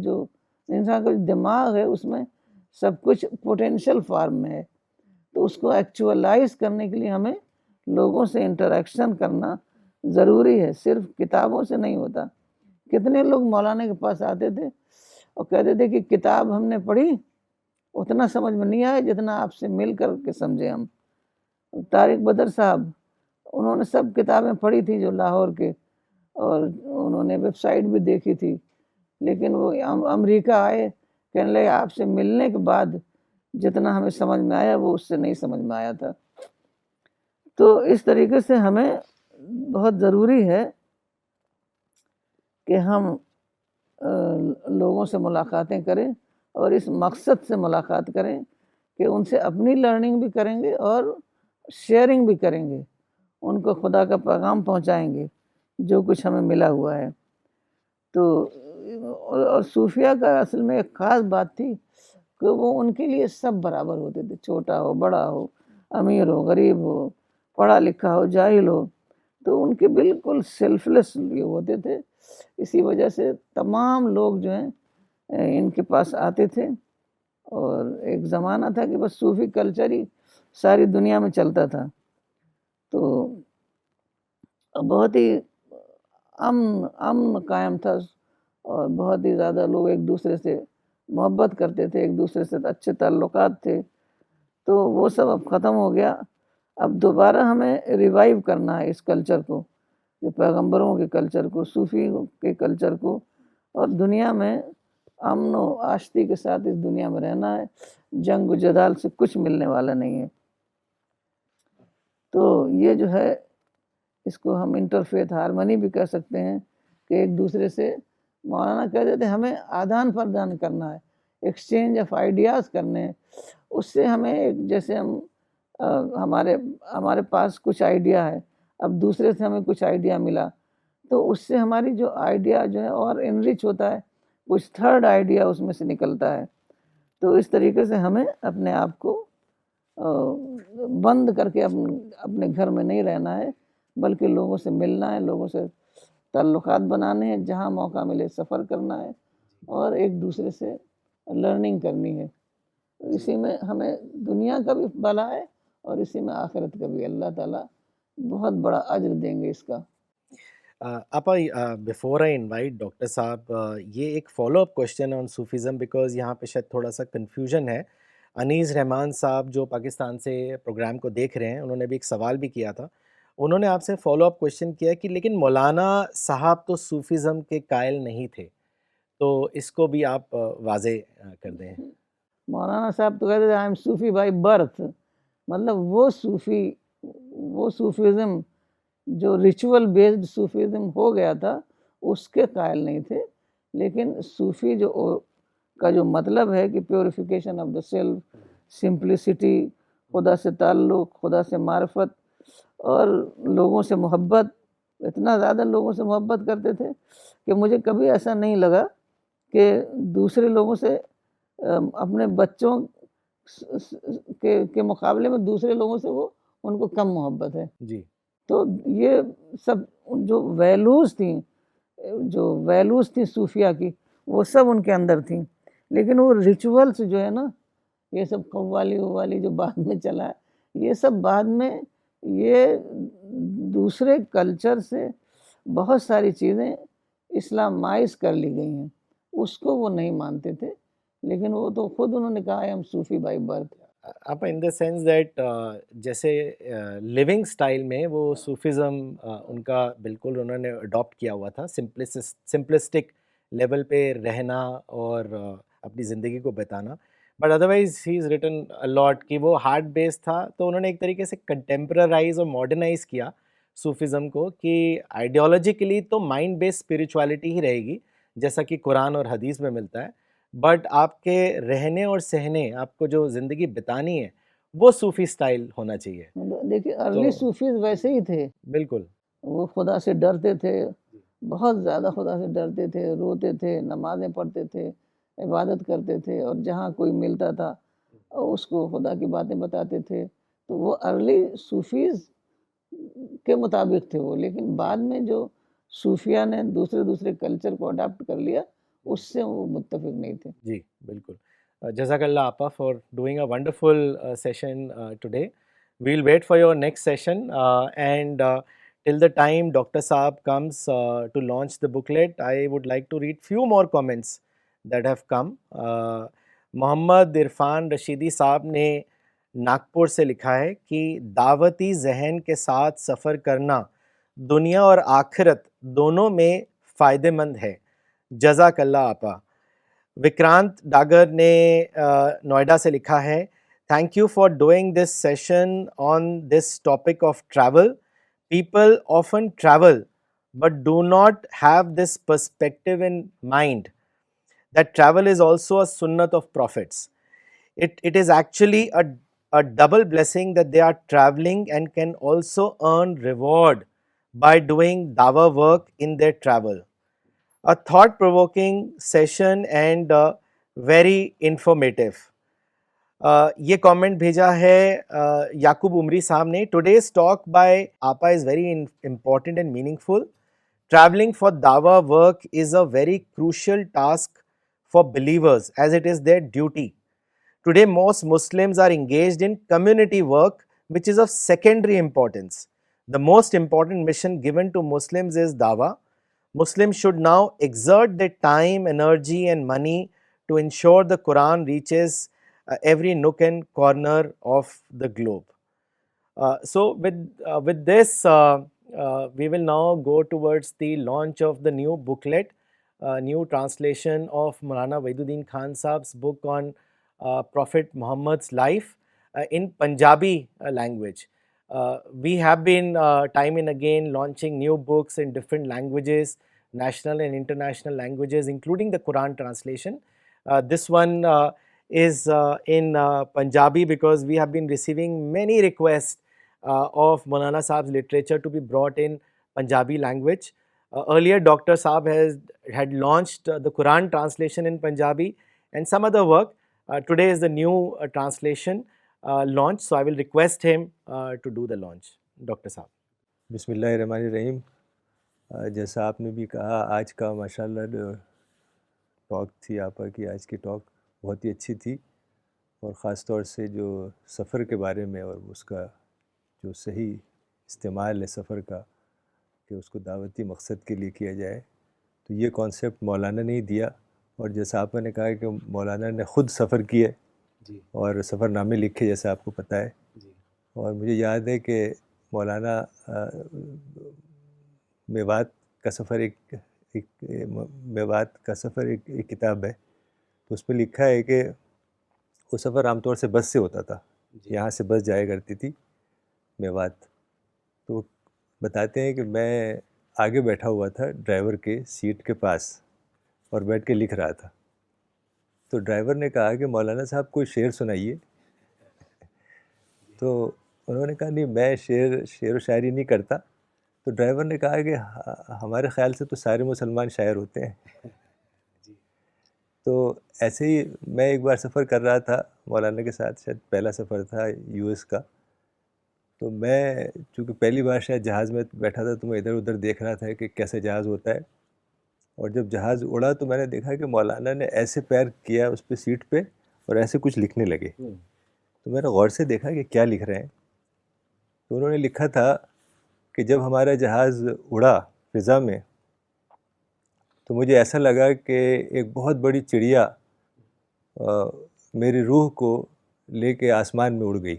انسان کا جو دماغ ہے، اس میں سب کچھ پوٹینشیل فارم میں ہے۔ تو اس کو ایکچوئلائز کرنے کے لیے ہمیں لوگوں سے انٹریکشن کرنا ضروری ہے، صرف کتابوں سے نہیں ہوتا۔ کتنے لوگ مولانا کے پاس آتے تھے اور کہتے تھے کہ کتاب ہم نے پڑھی، اتنا سمجھ میں نہیں آیا جتنا آپ سے مل کر کے سمجھے ہم۔ طارق بدر صاحب، انہوں نے سب کتابیں پڑھی تھی جو لاہور کے، اور انہوں نے ویب سائٹ بھی دیکھی تھی، لیکن وہ امریکہ آئے، کہنے لگے آپ سے ملنے کے بعد جتنا ہمیں سمجھ میں آیا وہ اس سے نہیں سمجھ میں آیا تھا۔ تو اس طریقے سے ہمیں بہت ضروری ہے کہ ہم لوگوں سے ملاقاتیں کریں، اور اس مقصد سے ملاقات کریں کہ ان سے اپنی لرننگ بھی کریں گے اور شیئرنگ بھی کریں گے، ان کو خدا کا پیغام پہنچائیں گے جو کچھ ہمیں ملا ہوا ہے۔ تو اور صوفیہ کا اصل میں ایک خاص بات تھی کہ وہ ان کے لیے سب برابر ہوتے تھے، چھوٹا ہو، بڑا ہو، امیر ہو، غریب ہو، پڑھا لکھا ہو، جاہل ہو، تو ان کے بالکل سیلف لیس ہوتے تھے۔ اسی وجہ سے تمام لوگ جو ہیں ان کے پاس آتے تھے، اور ایک زمانہ تھا کہ بس صوفی کلچر ہی ساری دنیا میں چلتا تھا۔ تو بہت ہی امن قائم تھا، اور بہت ہی زیادہ لوگ ایک دوسرے سے محبت کرتے تھے، ایک دوسرے سے اچھے تعلقات تھے۔ تو وہ سب اب ختم ہو گیا۔ اب دوبارہ ہمیں ریوائیو کرنا ہے اس کلچر کو، جو پیغمبروں کے کلچر کو، صوفی کے کلچر کو، اور دنیا میں امن و آشتی کے ساتھ اس دنیا میں رہنا ہے۔ جنگ و جدال سے کچھ ملنے والا نہیں ہے۔ تو یہ جو ہے، اس کو ہم انٹرفیتھ ہارمنی بھی کہہ سکتے ہیں، کہ ایک دوسرے سے مولانا کہتے تھے ہمیں آدان پردان کرنا ہے، ایکسچینج آف آئیڈیاز کرنے ہیں۔ اس سے ہمیں جیسے ہمارے پاس کچھ آئیڈیا ہے، اب دوسرے سے ہمیں کچھ آئیڈیا ملا، تو اس سے ہماری جو آئیڈیا جو ہے اور انرچ ہوتا ہے، کچھ تھرڈ آئیڈیا اس میں سے نکلتا ہے۔ تو اس طریقے سے ہمیں اپنے آپ کو بند کر کے اپنے گھر میں نہیں رہنا ہے، بلکہ لوگوں سے ملنا ہے، لوگوں سے تعلقات بنانے ہیں، جہاں موقع ملے سفر کرنا ہے، اور ایک دوسرے سے لرننگ کرنی ہے۔ اسی میں ہمیں دنیا کا بھی بھلا ہے، اور اسی میں آخرت کا بھی۔ اللہ تعالیٰ بہت بڑا اجر دیں گے اس کا۔ Appa, before I invite doctor صاحب، یہ ایک فالو اپ کوشچن ہے آن صوفیزم، بیکاز یہاں پہ شاید تھوڑا سا کنفیوژن ہے۔ انیس رحمان صاحب جو پاکستان سے پروگرام کو دیکھ رہے ہیں، انہوں نے بھی ایک سوال بھی کیا تھا۔ انہوں نے آپ سے فالو اپ کوشچن کیا کہ لیکن مولانا صاحب تو صوفیزم کے قائل نہیں تھے، تو اس کو بھی آپ واضح کر دیں. مولانا صاحب تو کہتے تھے I am Sufi by birth, مطلب وہ صوفیزم جو ریچول بیسڈ صوفیزم ہو گیا تھا اس کے قائل نہیں تھے، لیکن صوفی کا جو مطلب ہے کہ purification of the self, simplicity, خدا سے تعلق، خدا سے معرفت اور لوگوں سے محبت، اتنا زیادہ لوگوں سے محبت کرتے تھے کہ مجھے کبھی ایسا نہیں لگا کہ دوسرے لوگوں سے اپنے بچوں کے مقابلے میں دوسرے لوگوں سے وہ ان کو کم محبت ہے. جی. تو یہ سب جو ویلوز تھیں صوفیہ کی، وہ سب ان کے اندر تھیں، لیکن وہ ریچولس جو ہے نا، یہ سب قوالی جو بعد میں چلا ہے، یہ سب بعد میں یہ دوسرے کلچر سے بہت ساری چیزیں اسلامائز کر لی گئی ہیں، اس کو وہ نہیں مانتے تھے، لیکن وہ تو خود انہوں نے کہا ہے ہم صوفی بائی برتھ. آپ ان دا سینس دیٹ جیسے لیونگ سٹائل میں وہ صوفیزم ان کا بالکل انہوں نے اڈاپٹ کیا ہوا تھا، سمپلسٹک لیول پہ رہنا اور اپنی زندگی کو بتانا، but otherwise he is written allot کہ وہ ہارٹ بیس تھا. تو انہوں نے ایک طریقے سے کنٹمپررائز اور ماڈرنائز کیا صوفیزم کو کہ آئیڈیالوجیکلی تو مائنڈ بیس اسپریچوالٹی ہی رہے گی جیسا کہ قرآن اور حدیث میں ملتا ہے، بٹ آپ کے رہنے اور سہنے، آپ کو جو زندگی بتانی ہے وہ صوفی سٹائل ہونا چاہیے. دیکھیے ارلی صوفیز ویسے ہی تھے، بالکل وہ خدا سے ڈرتے تھے، بہت زیادہ خدا سے ڈرتے تھے، روتے تھے، نمازیں پڑھتے تھے، عبادت کرتے تھے، اور جہاں کوئی ملتا تھا اس کو خدا کی باتیں بتاتے تھے. تو وہ ارلی صوفیز کے مطابق تھے وہ، لیکن بعد میں جو صوفیہ نے دوسرے کلچر کو اڈاپٹ کر لیا اس سے وہ متفق نہیں تھے. جی بالکل. جزاک اللہ آپا for doing a wonderful session today. We'll wait for your next session and till the time Dr. Saab comes to launch the booklet, I would like to read few more comments that have come. محمد عرفان رشیدی صاحب نے ناگپور سے لکھا ہے کہ دعوتی ذہن کے ساتھ سفر کرنا دنیا اور آخرت دونوں میں فائدہ مند ہے. جزاک اللہ آپا. وکرانت ڈاگر نے نوئیڈا سے لکھا ہے، thank you for doing this session on this topic of travel. People often travel but do not have this perspective in mind that travel is also a sunnat of prophets. It is actually a double blessing that they are traveling and can also earn reward by doing dawah work in their travel. A thought-provoking session and very informative. یہ comment بھیجا ہے یعقوب عمری صاحب نے. Today's talk by آپا is very important and meaningful. Traveling for دعویٰ work is a very crucial task for believers as it is their duty. Today most Muslims are engaged in community work which is of secondary importance. The most important mission given to Muslims is dawah. Muslims should now exert their time, energy and money to ensure the Quran reaches every nook and corner of the globe. So with this, we will now go towards the launch of the new booklet, new translation of Maulana Waiduddin Khan Saab's book on Prophet Muhammad's life in Punjabi language. We have been time and again launching new books in different languages, national and international languages, including the Quran translation. This one is in Punjabi because we have been receiving many requests of Maulana Saab's literature to be brought in Punjabi language. Earlier Dr. Saab had launched the Quran translation in Punjabi and some other work. Today is the new translation launch, so I will request him to do the launch. Dr. Saab. بسم اللہ الرحمن الرحیم. جیسا آپ نے بھی کہا آج کا ماشاءاللہ ٹاک تھی آپا کی، آج کی ٹاک بہت ہی اچھی تھی، اور خاص طور سے جو سفر کے بارے میں اور اس کا جو صحیح استعمال ہے سفر کا، کہ اس کو دعوتی مقصد کے لیے کیا جائے، تو یہ کانسیپٹ مولانا نے ہی دیا. اور جیسا آپ نے کہا کہ مولانا نے خود سفر کیے اور سفر نامے لکھے جیسا آپ کو پتہ ہے. اور مجھے یاد ہے کہ مولانا میوات کا سفر ایک میوات کا سفر ایک کتاب ہے، تو اس میں لکھا ہے کہ وہ سفر عام طور سے بس سے ہوتا تھا، یہاں سے بس جایا کرتی تھی میوات. تو وہ بتاتے ہیں کہ میں آگے بیٹھا ہوا تھا ڈرائیور کے سیٹ کے پاس اور بیٹھ کے لکھ رہا تھا. تو ڈرائیور نے کہا کہ مولانا صاحب کوئی شعر سنائیے. تو انہوں نے کہا نہیں میں شعر و شاعری نہیں کرتا. تو ڈرائیور نے کہا کہ ہمارے خیال سے تو سارے مسلمان شاعر ہوتے ہیں. تو ایسے ہی میں ایک بار سفر کر رہا تھا مولانا کے ساتھ، شاید پہلا سفر تھا یو ایس کا. تو میں چونکہ پہلی بار شاید جہاز میں بیٹھا تھا تو میں ادھر ادھر دیکھ رہا تھا کہ کیسے جہاز ہوتا ہے. اور جب جہاز اڑا تو میں نے دیکھا کہ مولانا نے ایسے پیر کیا اس پہ سیٹ پہ اور ایسے کچھ لکھنے لگے. تو میں نے غور سے دیکھا کہ کیا لکھ رہے ہیں. تو انہوں نے لکھا تھا کہ جب ہمارا جہاز اڑا فضا میں تو مجھے ایسا لگا کہ ایک بہت بڑی چڑیا میری روح کو لے کے آسمان میں اڑ گئی.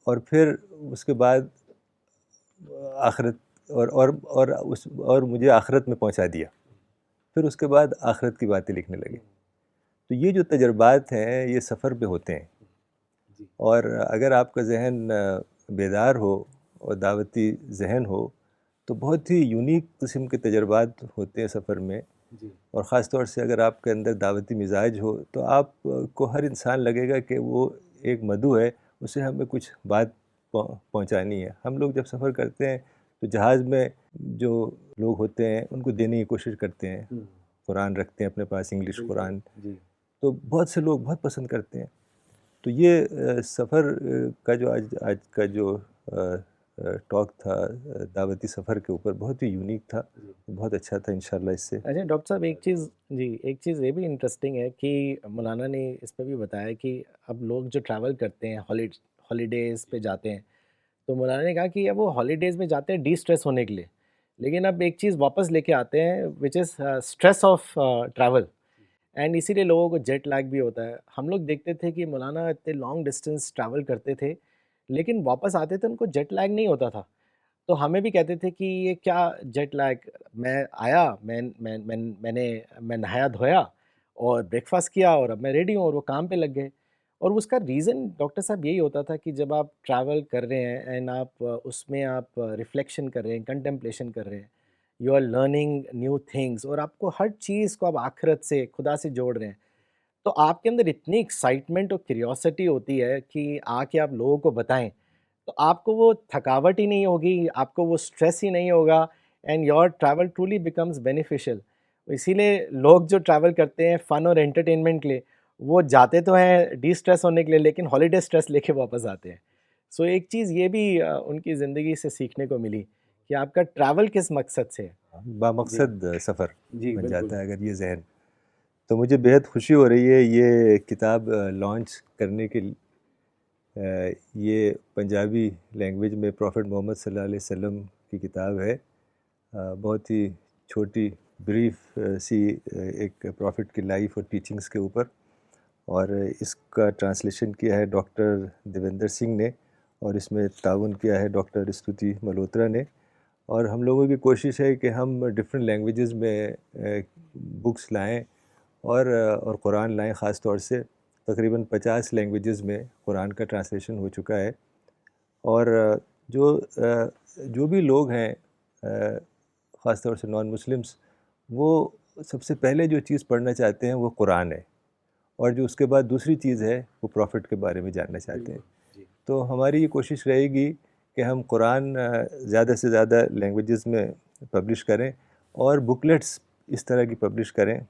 اور پھر اس کے بعد آخرت اور مجھے آخرت میں پہنچا دیا. پھر اس کے بعد آخرت کی باتیں لکھنے لگے. تو یہ جو تجربات ہیں یہ سفر پہ ہوتے ہیں، اور اگر آپ کا ذہن بیدار ہو اور دعوتی ذہن ہو تو بہت ہی یونیک قسم کے تجربات ہوتے ہیں سفر میں. اور خاص طور سے اگر آپ کے اندر دعوتی مزاج ہو تو آپ کو ہر انسان لگے گا کہ وہ ایک مدعو ہے، اسے ہمیں کچھ بات پہنچانی ہے. ہم لوگ جب سفر کرتے ہیں تو جہاز میں جو لوگ ہوتے ہیں ان کو دینے کی کوشش کرتے ہیں، قرآن رکھتے ہیں اپنے پاس، انگلش قرآن، تو بہت سے لوگ بہت پسند کرتے ہیں. تو یہ سفر کا جو آج کا جو ٹاک تھا دعوتی سفر کے اوپر بہت ہی یونیک تھا، بہت اچھا تھا انشاءاللہ اس سے. اچھا ڈاکٹر صاحب ایک چیز یہ بھی انٹرسٹنگ ہے کہ مولانا نے اس پہ بھی بتایا کہ اب لوگ جو ٹریول کرتے ہیں ہالیڈیز پہ جاتے ہیں، تو مولانا نے کہا کہ اب وہ ہالیڈیز میں جاتے ہیں ڈی اسٹریس ہونے کے لیے، لیکن اب ایک چیز واپس لے کے آتے ہیں which is stress of travel, and اسی لیے لوگوں کو جیٹ لیگ بھی ہوتا ہے. ہم لوگ دیکھتے تھے کہ مولانا اتنے لانگ ڈسٹینس ٹریول کرتے تھے لیکن واپس آتے تھے ان کو جیٹ لیگ نہیں ہوتا تھا. تو ہمیں بھی کہتے تھے کہ یہ کیا جیٹ لیگ، میں آیا میں نہایا دھویا اور بریک فاسٹ کیا اور اب میں ریڈی ہوں، اور وہ کام پہ لگ گئے. اور اس کا ریزن ڈاکٹر صاحب یہی ہوتا تھا کہ جب آپ ٹریول کر رہے ہیں اینڈ آپ اس میں آپ ریفلیکشن کر رہے ہیں، کنٹمپلیشن کر رہے ہیں، you are learning new things, اور آپ کو ہر چیز کو آپ آخرت سے خدا سے جوڑ رہے ہیں، تو آپ کے اندر اتنی ایکسائٹمنٹ اور کیوریوسٹی ہوتی ہے کہ آ کے آپ لوگوں کو بتائیں، تو آپ کو وہ تھکاوٹ ہی نہیں ہوگی، آپ کو وہ اسٹریس ہی نہیں ہوگا، and your travel truly becomes beneficial. اسی لیے لوگ جو ٹریول کرتے ہیں فن اور انٹرٹینمنٹ کے لیے، وہ جاتے تو ہیں ڈی اسٹریس ہونے کے لیے لیکن ہالیڈے اسٹریس لے کے واپس آتے ہیں. سو ایک چیز یہ بھی ان کی زندگی سے سیکھنے کو ملی کہ آپ کا ٹریول کس مقصد سے ہے. بامقصد سفر جی بن بالکل. جاتا ہے اگر یہ ذہن. تو مجھے بہت خوشی ہو رہی ہے یہ کتاب لانچ کرنے کے لیے. یہ پنجابی لینگویج میں پروفٹ محمد صلی اللہ علیہ وسلم کی کتاب ہے. بہت ہی چھوٹی بریف سی ایک پروفٹ کی لائف اور ٹیچنگز کے اوپر، اور اس کا ٹرانسلیشن کیا ہے ڈاکٹر دیویندر سنگھ نے، اور اس میں تعاون کیا ہے ڈاکٹر استوتی ملہوترا نے. اور ہم لوگوں کی کوشش ہے کہ ہم ڈفرینٹ لینگویجز میں بکس لائیں اور قرآن لائیں. خاص طور سے تقریباً 50 لینگویجز میں قرآن کا ٹرانسلیشن ہو چکا ہے. اور جو بھی لوگ ہیں خاص طور سے نان مسلمس، وہ سب سے پہلے جو چیز پڑھنا چاہتے ہیں وہ قرآن ہے، اور جو اس کے بعد دوسری چیز ہے وہ پروفٹ کے بارے میں جاننا چاہتے ہیں. تو ہماری یہ کوشش رہے گی کہ ہم قرآن زیادہ سے زیادہ لینگویجز میں پبلش کریں، اور بکلیٹس اس طرح کی پبلش کریں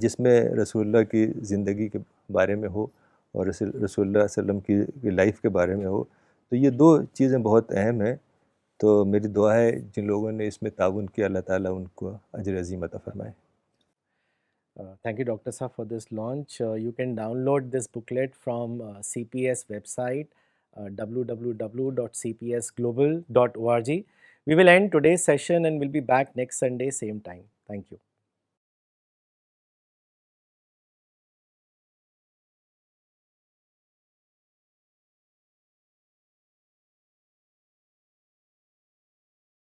جس میں رسول اللہ کی زندگی کے بارے میں ہو اور رسول اللہ صلی اللہ علیہ وسلم کی لائف کے بارے میں ہو. تو یہ دو چیزیں بہت اہم ہیں. تو میری دعا ہے جن لوگوں نے اس میں تعاون کیا اللہ تعالیٰ ان کو اجر عظیم عطا فرمائے. Thank you, Dr. Saf, for this launch. You can download this booklet from CPS website, www.cpsglobal.org. We will end today's session and we'll be back next Sunday, same time. Thank you.